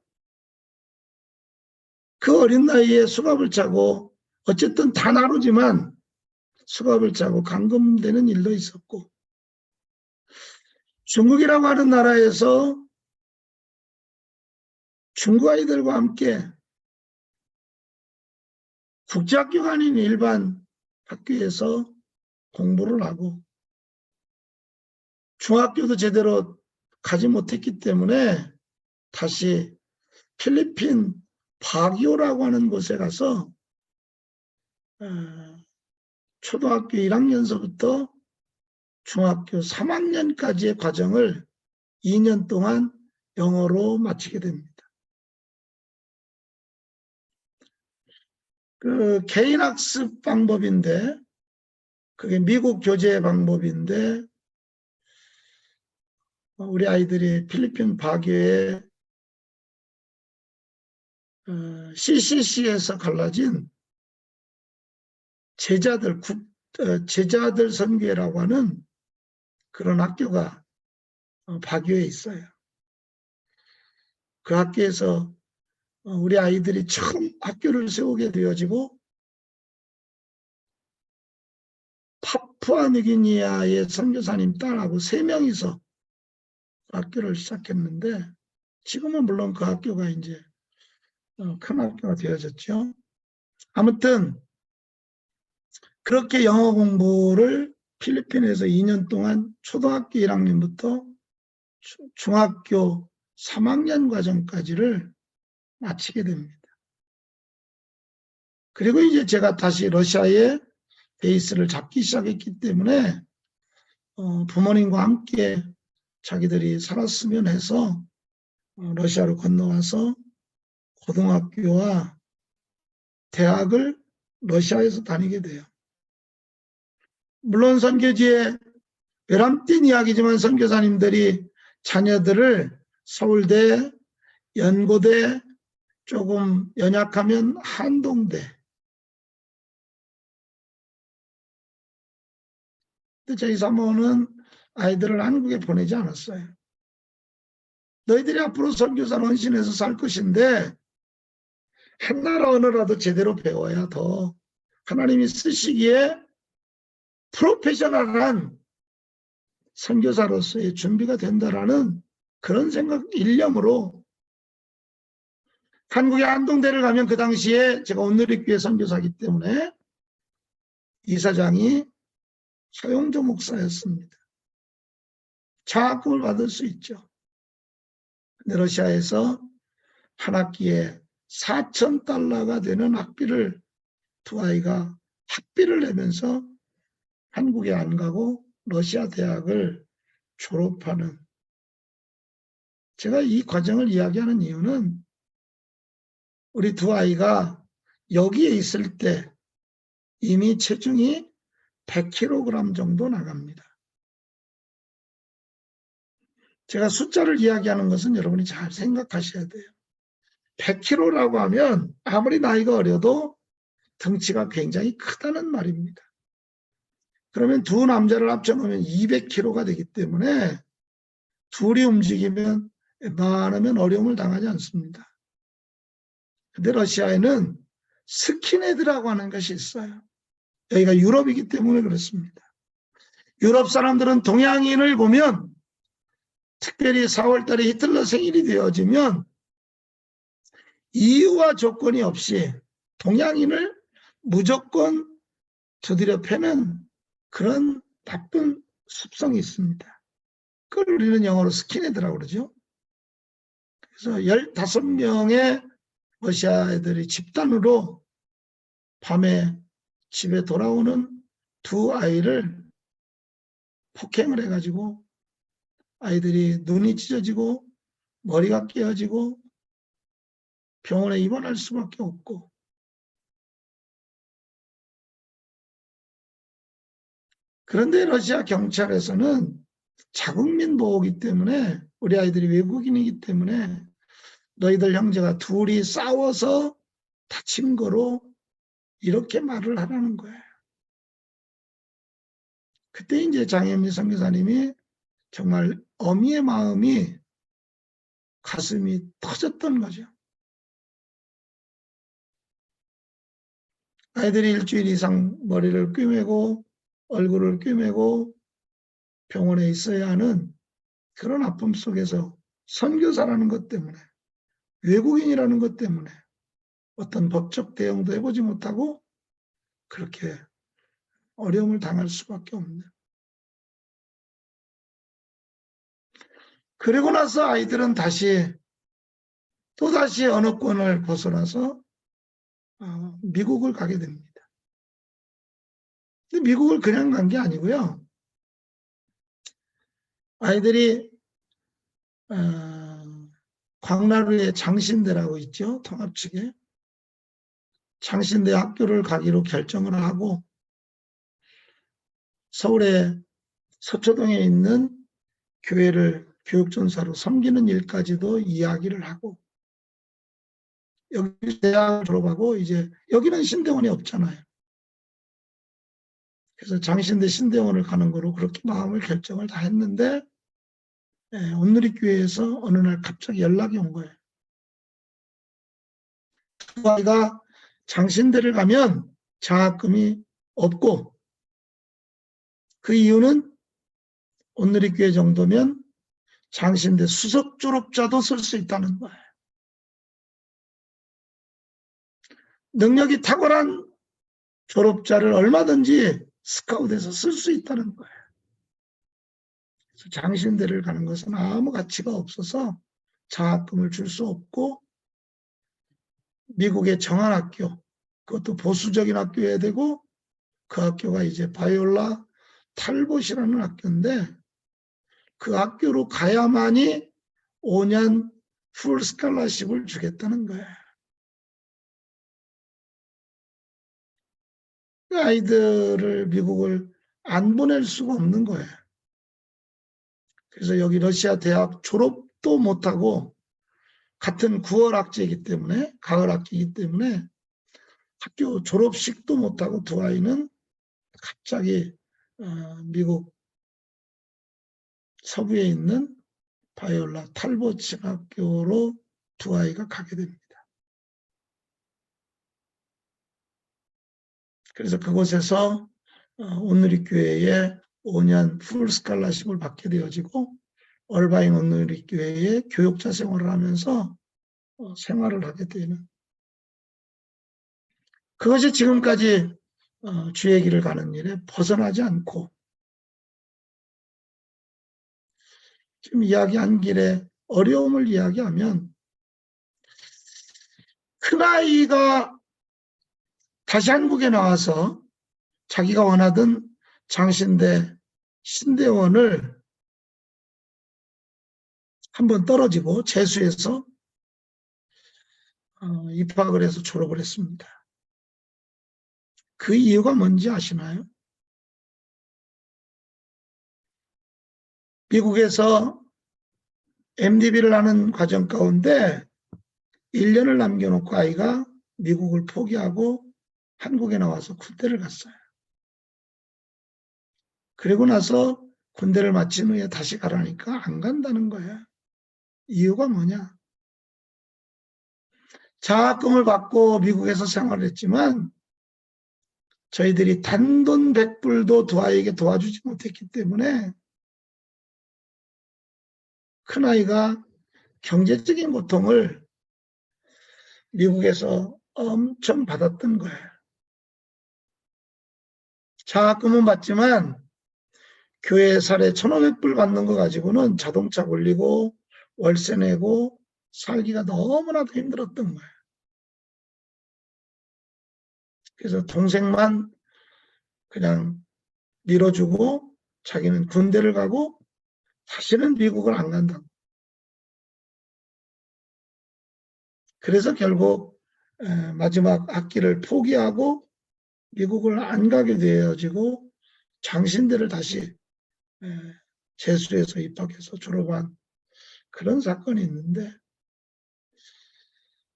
Speaker 3: 그 어린 나이에 수갑을 차고 어쨌든 단 하루지만 수갑을 차고 감금되는 일도 있었고 중국이라고 하는 나라에서 중국 아이들과 함께 국제학교가 아닌 일반 학교에서 공부를 하고 중학교도 제대로 가지 못했기 때문에 다시 필리핀 바기오라고 하는 곳에 가서 초등학교 1학년서부터 중학교 3학년까지의 과정을 2년 동안 영어로 마치게 됩니다. 그 개인학습 방법인데 그게 미국 교재 방법인데 우리 아이들이 필리핀 바교의 CCC에서 갈라진 제자들 선교회라고 하는 그런 학교가 바교에 있어요. 그 학교에서 우리 아이들이 처음 학교를 세우게 되어지고 파푸아뉴기니아의 선교사님 딸하고 3명이서 학교를 시작했는데 지금은 물론 그 학교가 이제 큰 학교가 되어졌죠. 아무튼 그렇게 영어 공부를 필리핀에서 2년 동안 초등학교 1학년부터 중학교 3학년 과정까지를 마치게 됩니다. 그리고 이제 제가 다시 러시아에 베이스를 잡기 시작했기 때문에 부모님과 함께 자기들이 살았으면 해서 러시아로 건너와서 고등학교와 대학을 러시아에서 다니게 돼요. 물론 선교지에 외람된 이야기지만 선교사님들이 자녀들을 서울대, 연고대, 조금 연약하면 한동대. 근데 저희 사모는 아이들을 한국에 보내지 않았어요. 너희들이 앞으로 선교사로 헌신해서 살 것인데 한나라 언어라도 제대로 배워야 더 하나님이 쓰시기에 프로페셔널한 선교사로서의 준비가 된다라는 그런 생각, 일념으로 한국의 안동대를 가면 그 당시에 제가 온누리교회 선교사이기 때문에 이사장이 서용조 목사였습니다. 장학금을 받을 수 있죠. 근데 러시아에서 한 학기에 4,000달러가 되는 학비를 두 아이가 학비를 내면서 한국에 안 가고 러시아 대학을 졸업하는, 제가 이 과정을 이야기하는 이유는 우리 두 아이가 여기에 있을 때 이미 체중이 100kg 정도 나갑니다. 제가 숫자를 이야기하는 것은 여러분이 잘 생각하셔야 돼요. 100kg라고 하면 아무리 나이가 어려도 덩치가 굉장히 크다는 말입니다. 그러면 두 남자를 합쳐놓으면 200kg가 되기 때문에 둘이 움직이면 웬만하면 어려움을 당하지 않습니다. 근데 러시아에는 스킨헤드라고 하는 것이 있어요. 여기가 유럽이기 때문에 그렇습니다. 유럽 사람들은 동양인을 보면, 특별히 4월 달에 히틀러 생일이 되어지면 이유와 조건이 없이 동양인을 무조건 두드려 패는 그런 나쁜 습성이 있습니다. 그걸 우리는 영어로 스킨헤드라고 그러죠. 그래서 15명의 러시아 애들이 집단으로 밤에 집에 돌아오는 두 아이를 폭행을 해가지고 아이들이 눈이 찢어지고 머리가 깨어지고 병원에 입원할 수밖에 없고, 그런데 러시아 경찰에서는 자국민 보호기 때문에 우리 아이들이 외국인이기 때문에 너희들 형제가 둘이 싸워서 다친 거로 이렇게 말을 하라는 거예요. 그때 이제 장혜미 선교사님이 정말 어미의 마음이 가슴이 터졌던 거죠. 아이들이 일주일 이상 머리를 꿰매고 얼굴을 꿰매고 병원에 있어야 하는 그런 아픔 속에서 선교사라는 것 때문에 외국인이라는 것 때문에 어떤 법적 대응도 해보지 못하고 그렇게 어려움을 당할 수밖에 없는. 그리고 나서 아이들은 또다시 언어권을 벗어나서 미국을 가게 됩니다. 근데 미국을 그냥 간 게 아니고요. 아이들이 광나루에 장신대라고 있죠. 통합 측에. 장신대 학교를 가기로 결정을 하고 서울의 서초동에 있는 교회를 교육전사로 섬기는 일까지도 이야기를 하고 여기 대학을 졸업하고 이제 여기는 신대원이 없잖아요. 그래서 장신대 신대원을 가는 거로 그렇게 마음을 결정을 다 했는데 온누리교회에서 어느 날 갑자기 연락이 온 거예요. 두 아이가 장신대를 가면 장학금이 없고 그 이유는 온누리교회 정도면 장신대 수석 졸업자도 쓸 수 있다는 거예요. 능력이 탁월한 졸업자를 얼마든지 스카웃해서 쓸 수 있다는 거예요. 그래서 장신대를 가는 것은 아무 가치가 없어서 장학금을 줄 수 없고 미국의 정한 학교, 그것도 보수적인 학교여야 되고 그 학교가 이제 바이올라 탈봇이라는 학교인데 그 학교로 가야만이 5년 풀 스칼라십을 주겠다는 거예요. 그 아이들을 미국을 안 보낼 수가 없는 거예요. 그래서 여기 러시아 대학 졸업도 못하고 같은 9월 학제이기 때문에 가을 학기이기 때문에 학교 졸업식도 못하고 두 아이는 갑자기 미국 서부에 있는 바이올라 탈봇 신학교로 두 아이가 가게 됩니다. 그래서 그곳에서 온누리교회에 5년 풀 스칼라십을 받게 되어지고 얼바인 온누리교회에 교육자 생활을 하면서 생활을 하게 되는 그것이 지금까지 주의 길을 가는 일에 벗어나지 않고 지금 이야기한 길에 어려움을 이야기하면 큰아이가 다시 한국에 나와서 자기가 원하던 장신대 신대원을 한번 떨어지고 재수해서 입학을 해서 졸업을 했습니다. 그 이유가 뭔지 아시나요? 미국에서 MDB를 하는 과정 가운데 1년을 남겨놓고 아이가 미국을 포기하고 한국에 나와서 군대를 갔어요. 그리고 나서 군대를 마친 후에 다시 가라니까 안 간다는 거예요. 이유가 뭐냐? 장학금을 받고 미국에서 생활을 했지만 저희들이 단돈 100불도 두 아이에게 도와주지 못했기 때문에 큰아이가 경제적인 고통을 미국에서 엄청 받았던 거예요. 장학금은 받지만 교회 사례 1,500불 받는 거 가지고는 자동차 굴리고 월세 내고 살기가 너무나도 힘들었던 거예요. 그래서 동생만 그냥 밀어주고 자기는 군대를 가고 다시는 미국을 안 간다고. 그래서 결국 마지막 학기를 포기하고 미국을 안 가게 되어지고 장신대를 다시 재수해서 입학해서 졸업한 그런 사건이 있는데,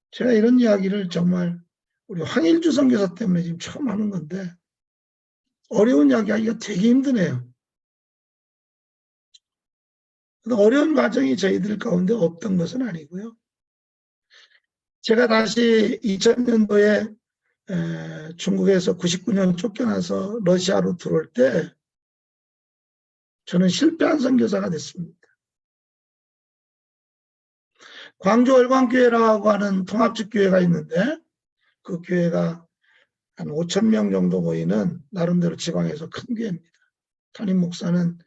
Speaker 3: 제가 이런 이야기를 정말 우리 황일주 선교사 때문에 지금 처음 하는 건데, 어려운 이야기 하기가 되게 힘드네요. 어려운 과정이 저희들 가운데 없던 것은 아니고요. 제가 다시 2000년도에 중국에서 99년 쫓겨나서 러시아로 들어올 때 저는 실패한 선교사가 됐습니다. 광주 얼광교회라고 하는 통합적 교회가 있는데, 그 교회가 한 5,000명 정도 모이는 나름대로 지방에서 큰 교회입니다. 담임 목사는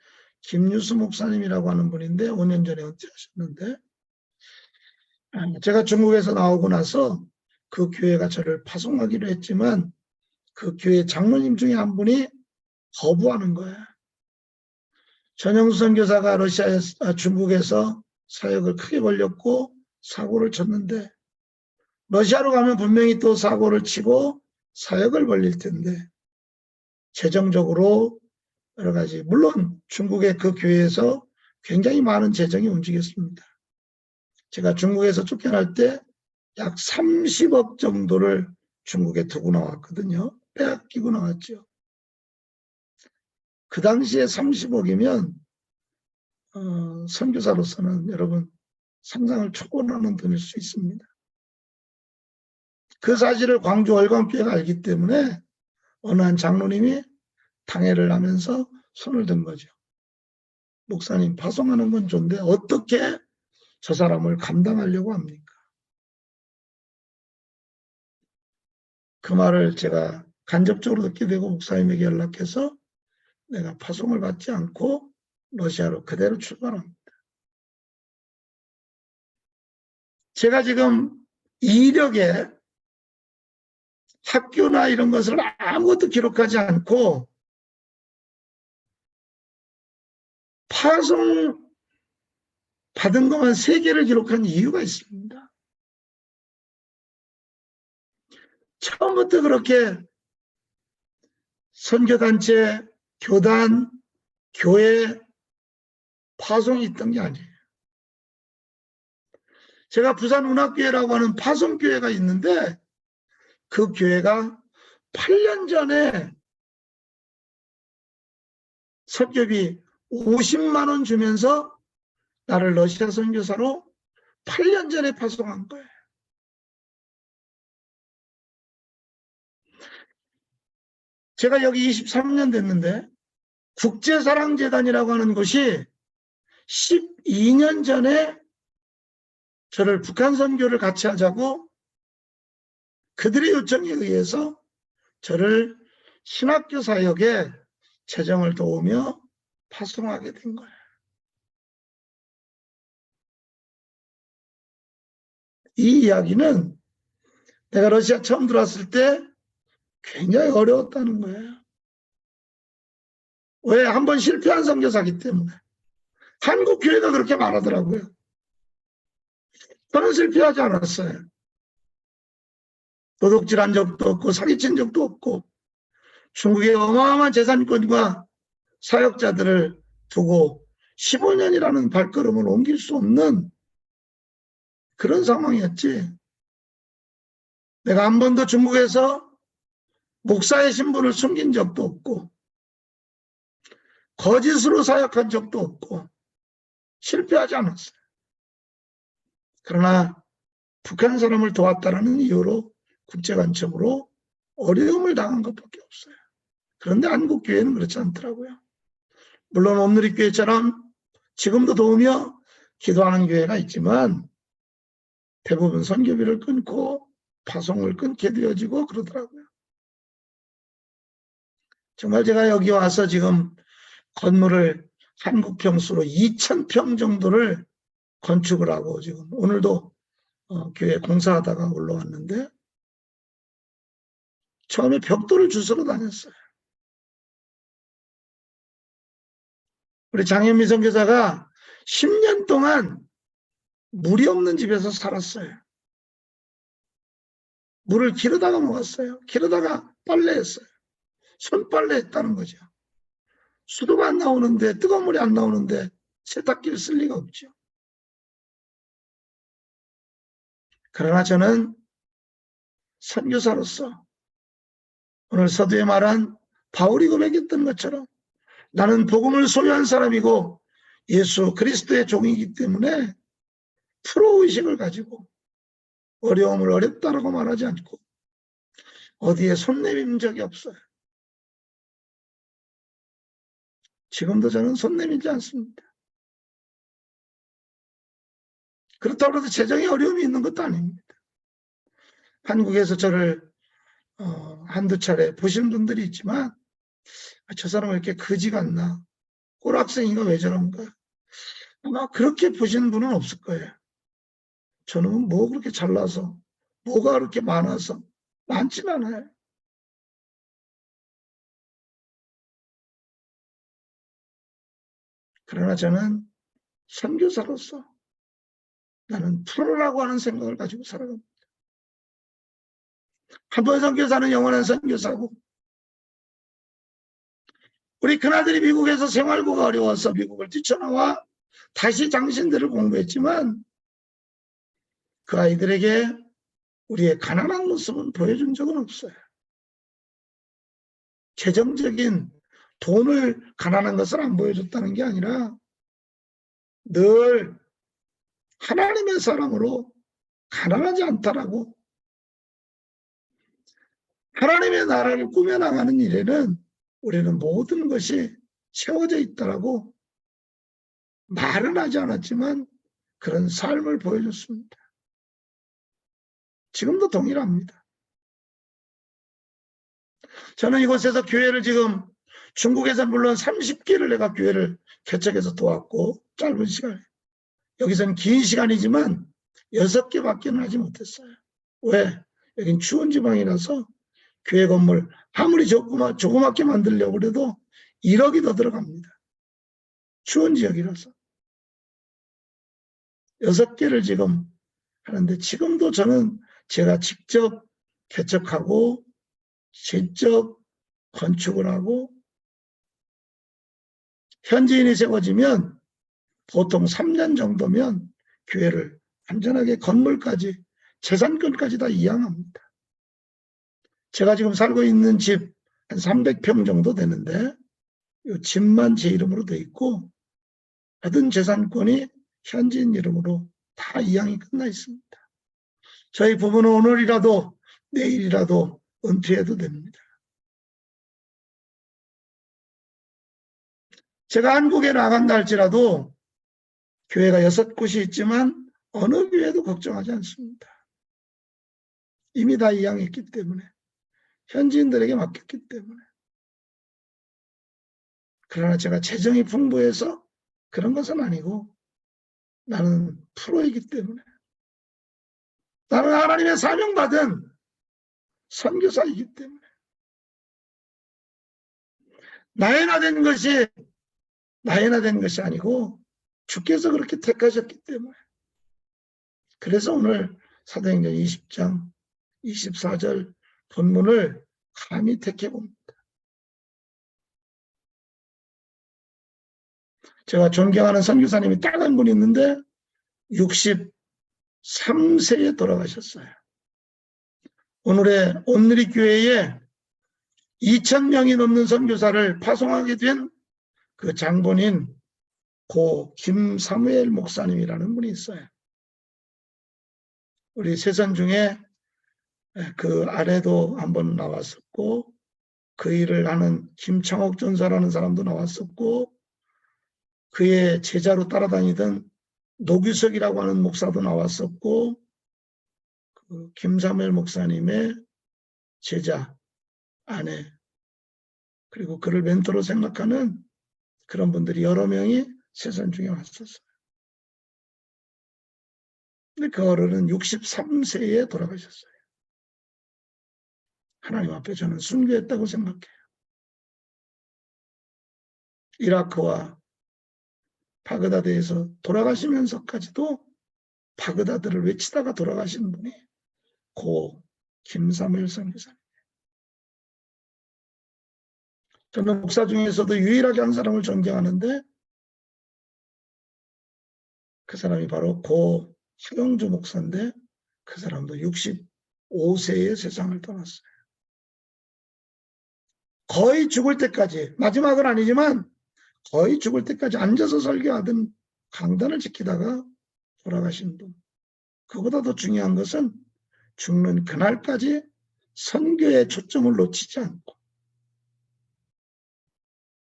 Speaker 3: 김유수 목사님이라고 하는 분인데 5년 전에 은퇴하셨는데, 제가 중국에서 나오고 나서 그 교회가 저를 파송하기로 했지만 그 교회 장로님 중에 한 분이 거부하는 거예요. 전영수 선교사가 중국에서 사역을 크게 벌렸고 사고를 쳤는데, 러시아로 가면 분명히 또 사고를 치고 사역을 벌릴 텐데, 재정적으로 여러 가지, 물론 중국의 그 교회에서 굉장히 많은 재정이 움직였습니다. 제가 중국에서 쫓겨날 때 약 30억 정도를 중국에 두고 나왔거든요. 빼앗기고 나왔죠. 그 당시에 30억이면 선교사로서는 여러분 상상을 초월하는 돈일 수 있습니다. 그 사실을 광주 월광교회가 알기 때문에 어느 한 장로님이 당회를 하면서 손을 든 거죠. 목사님, 파송하는 건 좋은데 어떻게 저 사람을 감당하려고 합니까? 그 말을 제가 간접적으로 듣게 되고 목사님에게 연락해서 내가 파송을 받지 않고 러시아로 그대로 출발합니다. 제가 지금 이력에 학교나 이런 것을 아무것도 기록하지 않고 파송 받은 것만 3개를 기록한 이유가 있습니다. 처음부터 그렇게 선교단체, 교단, 교회, 파송이 있던 게 아니에요. 제가 부산운학교회라고 하는 파송교회가 있는데 그 교회가 8년 전에 선교비 50만 원 주면서 나를 러시아 선교사로 8년 전에 파송한 거예요. 제가 여기 23년 됐는데 국제사랑재단이라고 하는 곳이 12년 전에 저를 북한 선교를 같이 하자고 그들의 요청에 의해서 저를 신학교 사역에 재정을 도우며 파송하게 된 거예요. 이 이야기는 내가 러시아 처음 들어왔을 때 굉장히 어려웠다는 거예요. 왜? 한번 실패한 선교사기 때문에. 한국 교회가 그렇게 말하더라고요. 저는 실패하지 않았어요. 도둑질한 적도 없고 사기친 적도 없고 중국의 어마어마한 재산권과 사역자들을 두고 15년이라는 발걸음을 옮길 수 없는 그런 상황이었지. 내가 한 번도 중국에서 목사의 신분을 숨긴 적도 없고 거짓으로 사역한 적도 없고 실패하지 않았어요. 그러나 북한 사람을 도왔다는 이유로 국제간첩으로 어려움을 당한 것밖에 없어요. 그런데 한국 교회는 그렇지 않더라고요. 물론 온누리교회처럼 지금도 도우며 기도하는 교회가 있지만 대부분 선교비를 끊고 파송을 끊게 되어지고 그러더라고요. 정말 제가 여기 와서 지금 건물을 한국 평수로 2,000평 정도를 건축을 하고 지금 오늘도 교회 공사하다가 올라왔는데 처음에 벽돌을 주스러 다녔어요. 우리 장현미 선교사가 10년 동안 물이 없는 집에서 살았어요. 물을 기르다가 먹었어요. 기르다가 빨래했어요. 손빨래 했다는 거죠. 수도가 안 나오는데, 뜨거운 물이 안 나오는데 세탁기를 쓸 리가 없죠. 그러나 저는 선교사로서 오늘 서두에 말한 바울이 고백했던 것처럼 나는 복음을 소유한 사람이고 예수 그리스도의 종이기 때문에 프로의식을 가지고 어려움을 어렵다라고 말하지 않고 어디에 손 내민 적이 없어요. 지금도 저는 손 내밀지 않습니다. 그렇다고 해서 재정에 어려움이 있는 것도 아닙니다. 한국에서 저를 한두 차례 보신 분들이 있지만 저 사람은 왜 이렇게 거지 같나? 꼴학생이가 왜 저런가? 아마 그렇게 보시는 분은 없을 거예요. 저는 뭐 그렇게 잘나서 뭐가 그렇게 많아서 많진 않아요. 그러나 저는 선교사로서 나는 프로라고 하는 생각을 가지고 살아갑니다. 한 번 선교사는 영원한 선교사고 우리 큰아들이 미국에서 생활고가 어려워서 미국을 뛰쳐나와 다시 장신들을 공부했지만 그 아이들에게 우리의 가난한 모습은 보여준 적은 없어요. 재정적인 돈을 가난한 것을 안 보여줬다는 게 아니라 늘 하나님의 사람으로 가난하지 않다라고 하나님의 나라를 꾸며나가는 일에는 우리는 모든 것이 채워져 있다라고 말은 하지 않았지만 그런 삶을 보여줬습니다. 지금도 동일합니다. 저는 이곳에서 교회를 지금 중국에서 물론 30개를 내가 교회를 개척해서 도왔고 짧은 시간에 여기서는 긴 시간이지만 6개밖에 하지 못했어요. 왜? 여긴 추운 지방이라서 교회 건물 아무리 조그맣게 만들려고 해도 1억이 더 들어갑니다. 추운 지역이라서. 6개를 지금 하는데 지금도 저는 제가 직접 개척하고 직접 건축을 하고 현지인이 세워지면 보통 3년 정도면 교회를 완전하게 건물까지 재산권까지 다 이양합니다. 제가 지금 살고 있는 집 한 300평 정도 되는데 이 집만 제 이름으로 돼 있고 모든 재산권이 현지인 이름으로 다 이양이 끝나 있습니다. 저희 부부는 오늘이라도 내일이라도 은퇴해도 됩니다. 제가 한국에 나간다 할지라도 교회가 6곳이 있지만 어느 교회도 걱정하지 않습니다. 이미 다 이양했기 때문에 현지인들에게 맡겼기 때문에. 그러나 제가 재정이 풍부해서 그런 것은 아니고 나는 프로이기 때문에 나는 하나님의 사명받은 선교사이기 때문에 나에나 된 것이 아니고 주께서 그렇게 택하셨기 때문에 그래서 오늘 사도행전 20장 24절 본문을 감히 택해봅니다. 제가 존경하는 선교사님이 딱 한 분 있는데 63세에 돌아가셨어요. 오늘의 교회에 2,000명이 넘는 선교사를 파송하게 된 그 장본인 고 김사무엘 목사님이라는 분이 있어요. 우리 세선 중에 그 아래도 한번 나왔었고 그 일을 하는 김창옥 전사라는 사람도 나왔었고 그의 제자로 따라다니던 노규석이라고 하는 목사도 나왔었고 그 김사무엘 목사님의 제자, 아내 그리고 그를 멘토로 생각하는 그런 분들이 여러 명이 세상 중에 왔었어요. 근데 그 어른은 63세에 돌아가셨어요. 하나님 앞에 저는 순교했다고 생각해요. 이라크와 바그다드에서 돌아가시면서까지도 바그다드를 외치다가 돌아가신 분이 고 김사무엘 선교사님. 저는 목사 중에서도 유일하게 한 사람을 존경하는데 그 사람이 바로 고 최영주 목사인데 그 사람도 65세에 세상을 떠났어요. 거의 죽을 때까지, 마지막은 아니지만 거의 죽을 때까지 앉아서 설교하던 강단을 지키다가 돌아가신 분. 그보다 더 중요한 것은 죽는 그날까지 선교에 초점을 놓치지 않고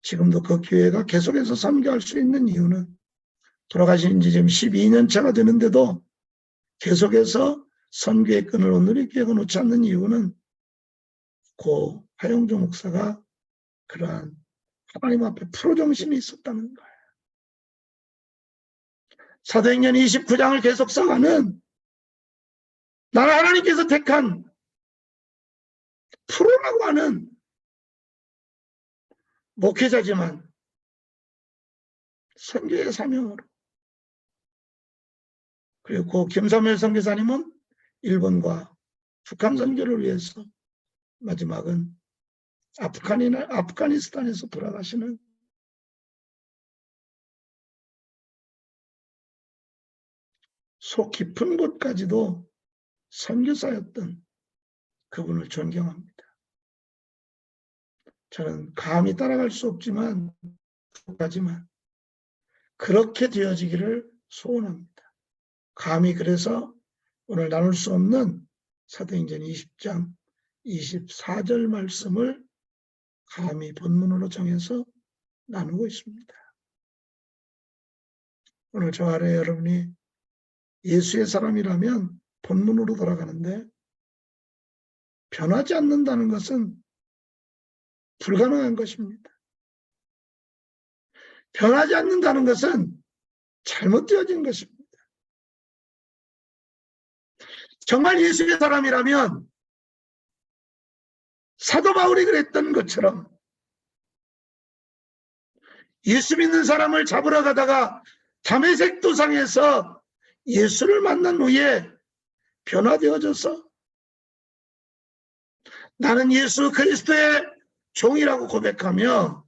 Speaker 3: 지금도 그 교회가 계속해서 선교할 수 있는 이유는 돌아가신 지 지금 12년 차가 되는데도 계속해서 선교의 끈을 오늘의 교회가 놓지 않는 이유는 고 하영주 목사가 그러한 하나님 앞에 프로정신이 있었다는 거예요. 사도행전 29장을 계속 써가는 나는 하나님께서 택한 프로라고 하는 목회자지만 선교의 사명으로 그리고 김사무엘 선교사님은 일본과 북한 선교를 위해서 마지막은 아프가니스탄에서 돌아가시는 속 깊은 곳까지도 선교사였던 그분을 존경합니다. 저는 감히 따라갈 수 없지만 그렇게 되어지기를 소원합니다. 감히 그래서 오늘 나눌 수 없는 사도행전 20장 24절 말씀을 감히 본문으로 정해서 나누고 있습니다. 오늘 저 아래 여러분이 예수의 사람이라면 본문으로 돌아가는데 변하지 않는다는 것은 불가능한 것입니다. 변하지 않는다는 것은 잘못되어진 것입니다. 정말 예수의 사람이라면 사도 바울이 그랬던 것처럼 예수 믿는 사람을 잡으러 가다가 다메섹 도상에서 예수를 만난 후에 변화되어져서 나는 예수 그리스도의 종이라고 고백하며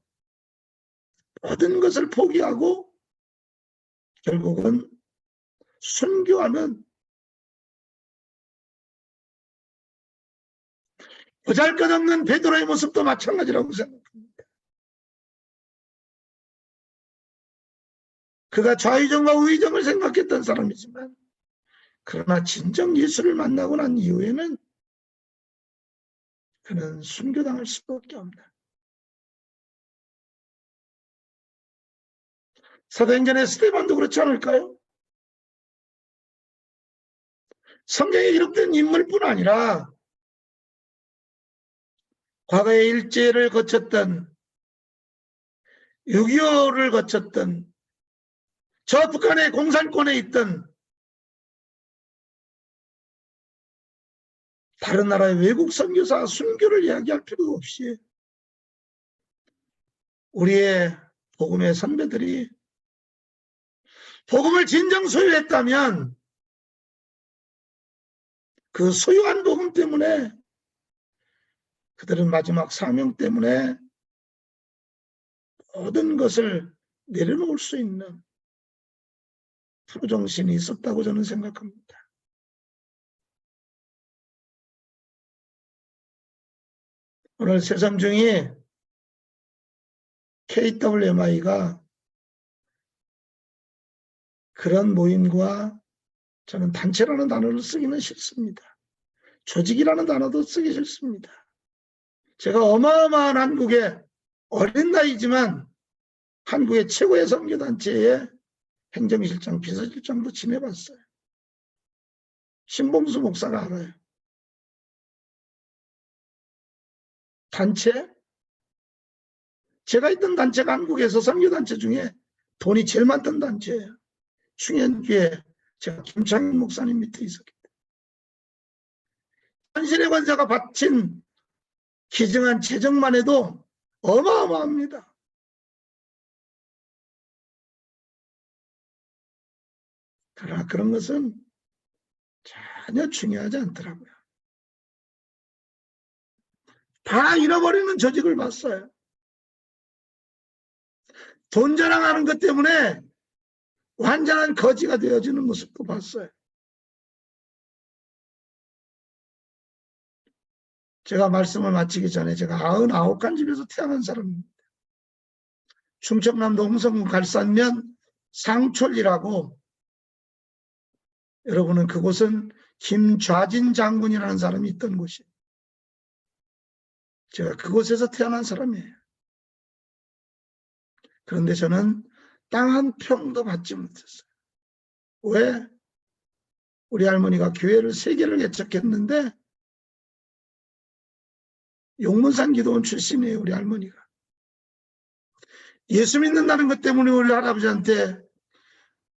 Speaker 3: 모든 것을 포기하고 결국은 순교하는 보잘것없는 베드로의 모습도 마찬가지라고 생각합니다. 그가 좌의정과 우의정을 생각했던 사람이지만 그러나 진정 예수를 만나고 난 이후에는 그는 순교당할 수밖에 없는 사도행전의 스데반도 그렇지 않을까요? 성경에 기록된 인물뿐 아니라 과거에 일제를 거쳤던 6.25를 거쳤던 저 북한의 공산권에 있던 다른 나라의 외국 선교사 순교를 이야기할 필요가 없이 우리의 복음의 선배들이 복음을 진정 소유했다면 그 소유한 복음 때문에 그들은 마지막 사명 때문에 모든 것을 내려놓을 수 있는 프로정신이 있었다고 저는 생각합니다. 오늘 새삼중이 KWMI가 그런 모임과 저는 단체라는 단어를 쓰기는 싫습니다. 조직이라는 단어도 쓰기 싫습니다. 제가 어마어마한 한국의 어린 나이지만 한국의 최고의 선교단체의 행정실장, 비서실장도 지내봤어요. 신봉수 목사가 알아요. 단체? 제가 있던 단체가 한국에서 선교단체 중에 돈이 제일 많던 단체예요. 충현교회 제가 김창현 목사님 밑에 있었기 때문에 현실의 권사가 바친 기증한 재정만 해도 어마어마합니다. 그러나 그런 것은 전혀 중요하지 않더라고요. 다 잃어버리는 조직을 봤어요. 돈 자랑하는 것 때문에 완전한 거지가 되어지는 모습도 봤어요. 제가 말씀을 마치기 전에 제가 99간 집에서 태어난 사람입니다. 충청남도 홍성군 갈산면 상촌이라고, 여러분은 그곳은 김좌진 장군이라는 사람이 있던 곳이에요. 제가 그곳에서 태어난 사람이에요. 그런데 저는 땅 한 평도 받지 못했어요. 왜? 우리 할머니가 교회를 3개를 개척했는데 용문산 기도원 출신이에요, 우리 할머니가. 예수 믿는다는 것 때문에 우리 할아버지한테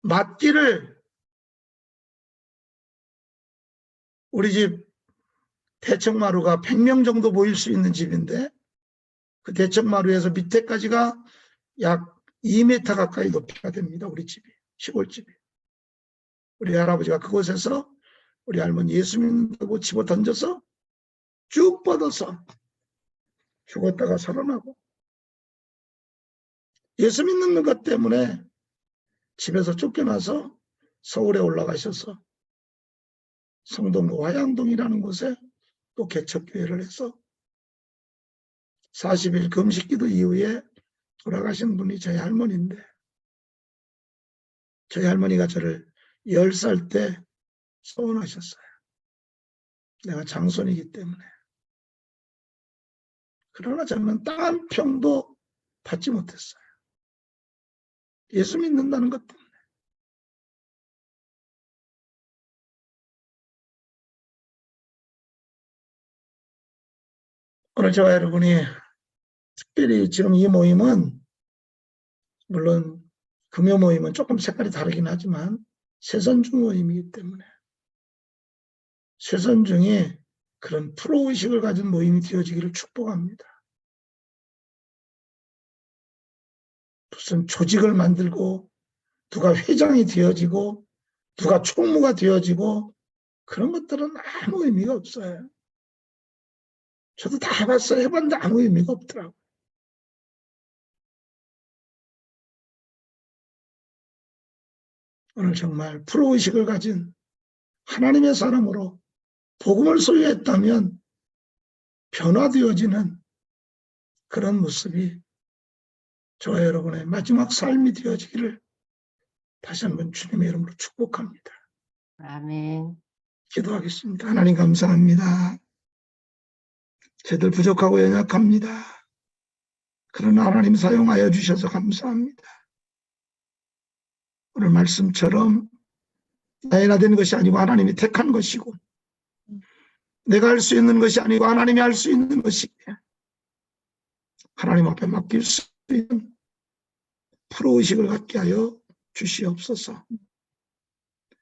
Speaker 3: 맞기를, 우리 집 대청마루가 100명 정도 모일 수 있는 집인데 그 대청마루에서 밑에까지가 약 2m 가까이 높이가 됩니다. 우리 집이, 시골집이. 우리 할아버지가 그곳에서 우리 할머니 예수 믿는다고 집어 던져서 쭉 뻗어서 죽었다가 살아나고, 예수 믿는 것 때문에 집에서 쫓겨나서 서울에 올라가셔서 성동구 화양동이라는 곳에 또 개척교회를 해서 40일 금식기도 이후에 돌아가신 분이 저희 할머니인데, 저희 할머니가 저를 10살 때 소원하셨어요. 내가 장손이기 때문에. 그러나 저는 땅 한 평도 받지 못했어요. 예수 믿는다는 것 때문에. 오늘 저와 여러분이 특별히 지금 이 모임은, 물론 금요 모임은 조금 색깔이 다르긴 하지만 세선중 모임이기 때문에 세선중이 그런 프로의식을 가진 모임이 되어지기를 축복합니다. 무슨 조직을 만들고 누가 회장이 되어지고 누가 총무가 되어지고 그런 것들은 아무 의미가 없어요. 저도 다 해봤어요. 해봤는데 아무 의미가 없더라고요. 오늘 정말 프로의식을 가진 하나님의 사람으로 복음을 소유했다면 변화되어지는 그런 모습이 저와 여러분의 마지막 삶이 되어지기를 다시 한번 주님의 이름으로 축복합니다.
Speaker 4: 아멘.
Speaker 3: 기도하겠습니다. 하나님 감사합니다. 저희들 부족하고 연약합니다. 그러나 하나님 사용하여 주셔서 감사합니다. 오늘 말씀처럼 나의 나된 것이 아니고 하나님이 택한 것이고, 내가 할 수 있는 것이 아니고 하나님이 할 수 있는 것이기에 하나님 앞에 맡길 수 있는 프로의식을 갖게 하여 주시옵소서.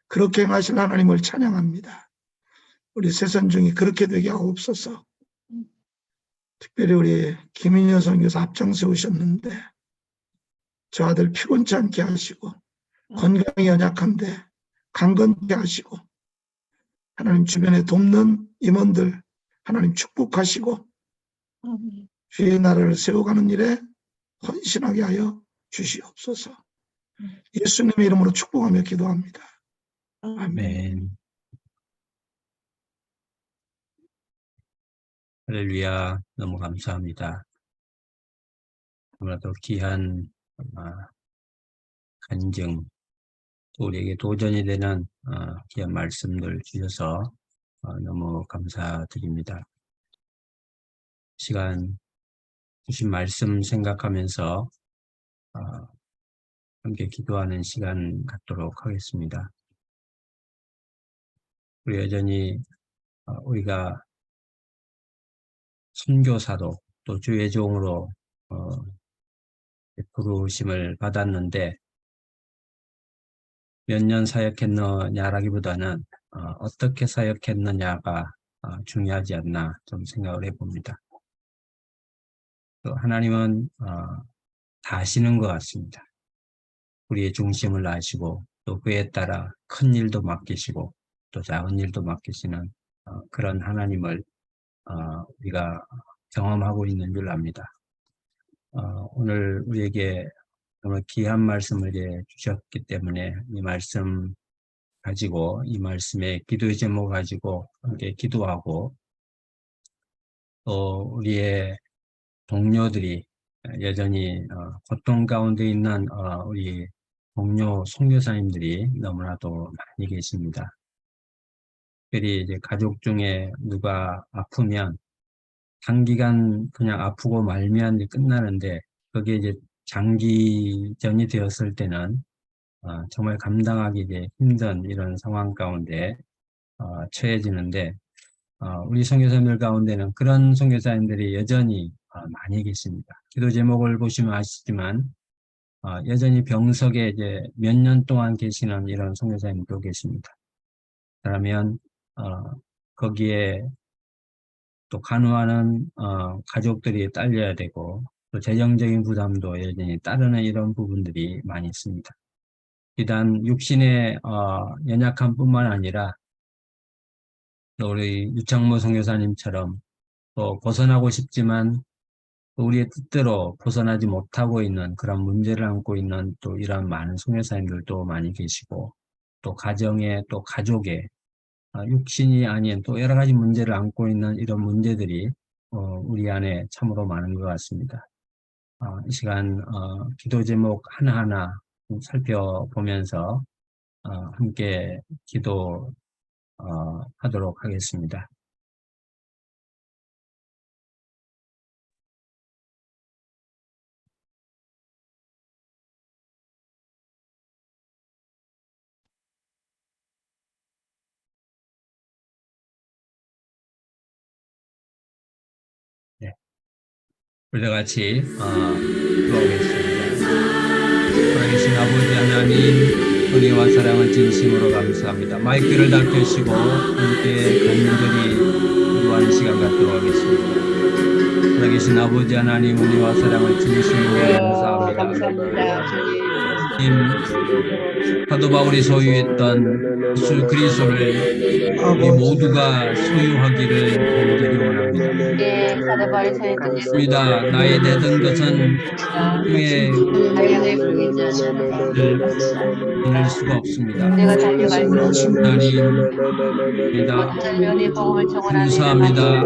Speaker 3: 그렇게 행하신 하나님을 찬양합니다. 우리 세선중이 그렇게 되게 하옵소서. 특별히 우리 김인여 선교사 앞장세우셨는데 저 아들 피곤치 않게 하시고 건강이 연약한데 강건케 하시고, 하나님 주변에 돕는 임원들 하나님 축복하시고 주의 나라를 세워가는 일에 헌신하게 하여 주시옵소서. 예수님의 이름으로 축복하며 기도합니다.
Speaker 2: 아멘. 할렐루야. 너무 감사합니다. 아무래도 귀한 간증, 또 우리에게 도전이 되는 귀한 말씀들 주셔서 너무 감사드립니다. 시간 주신 말씀 생각하면서 함께 기도하는 시간 갖도록 하겠습니다. 우리 여전히 우리가 선교사도 또 주의 종으로 부르심을 받았는데 몇 년 사역했느냐라기보다는 어떻게 사역했느냐가 중요하지 않나 좀 생각을 해봅니다. 또 하나님은 다 아시는 것 같습니다. 우리의 중심을 아시고 또 그에 따라 큰 일도 맡기시고 또 작은 일도 맡기시는 그런 하나님을 우리가 경험하고 있는 줄 압니다. 오늘 우리에게 정말 귀한 말씀을 이제 주셨기 때문에 이 말씀 가지고 이 말씀의 기도의 제목 가지고 함께 기도하고 또 우리의 동료들이 여전히 고통 가운데 있는 우리 동료 선교사님들이 너무나도 많이 계십니다. 특별히 이제 가족 중에 누가 아프면 단기간 그냥 아프고 말미암아 끝나는데 그게 이제 장기전이 되었을 때는 정말 감당하기 이제 힘든 이런 상황 가운데 처해지는데 우리 선교사님들 가운데는 그런 선교사님들이 여전히 많이 계십니다. 기도 제목을 보시면 아시지만 여전히 병석에 이제 몇 년 동안 계시는 이런 선교사님도 계십니다. 그러면 거기에 또 간호하는 가족들이 딸려야 되고 또 재정적인 부담도 여전히 따르는 이런 부분들이 많이 있습니다. 비단 육신의 연약함 뿐만 아니라 또 우리 유창모 선교사님처럼 또 벗어나고 싶지만 또 우리의 뜻대로 벗어나지 못하고 있는 그런 문제를 안고 있는 또 이런 많은 선교사님들도 많이 계시고 또 가정에 또 가족에 육신이 아닌 또 여러 가지 문제를 안고 있는 이런 문제들이 우리 안에 참으로 많은 것 같습니다. 이 시간 기도 제목 하나하나 살펴보면서 함께 기도 하도록 하겠습니다. 네. 우리 다 같이 기도하겠습니다. 살아계신 아버지 하나님, 은혜와 사랑을 진심으로 감사합니다. 마이크를 다 켜시고 함께 간절히 기도하는 시간 갖도록 하겠습니다. 살아계신 아버지 하나님, 은혜와 사랑을 진심으로 감사합니다.
Speaker 1: 감사합니다.
Speaker 2: 주님, 사도 바울이 소유했던 예수 그리스도를 우리 모두가 소유하기를 간절히 원합니다.
Speaker 4: 예, 사도바울 사였던 예수
Speaker 2: 입니다. 나의 되던 것은 후에
Speaker 4: 하나님의 불의자는
Speaker 2: 잃을 수가 없습니다.
Speaker 4: 내가 달려갈 수 없는
Speaker 2: 하나님입니다.
Speaker 4: 어떤 면의 복음을 청원하는
Speaker 2: 감사합니다.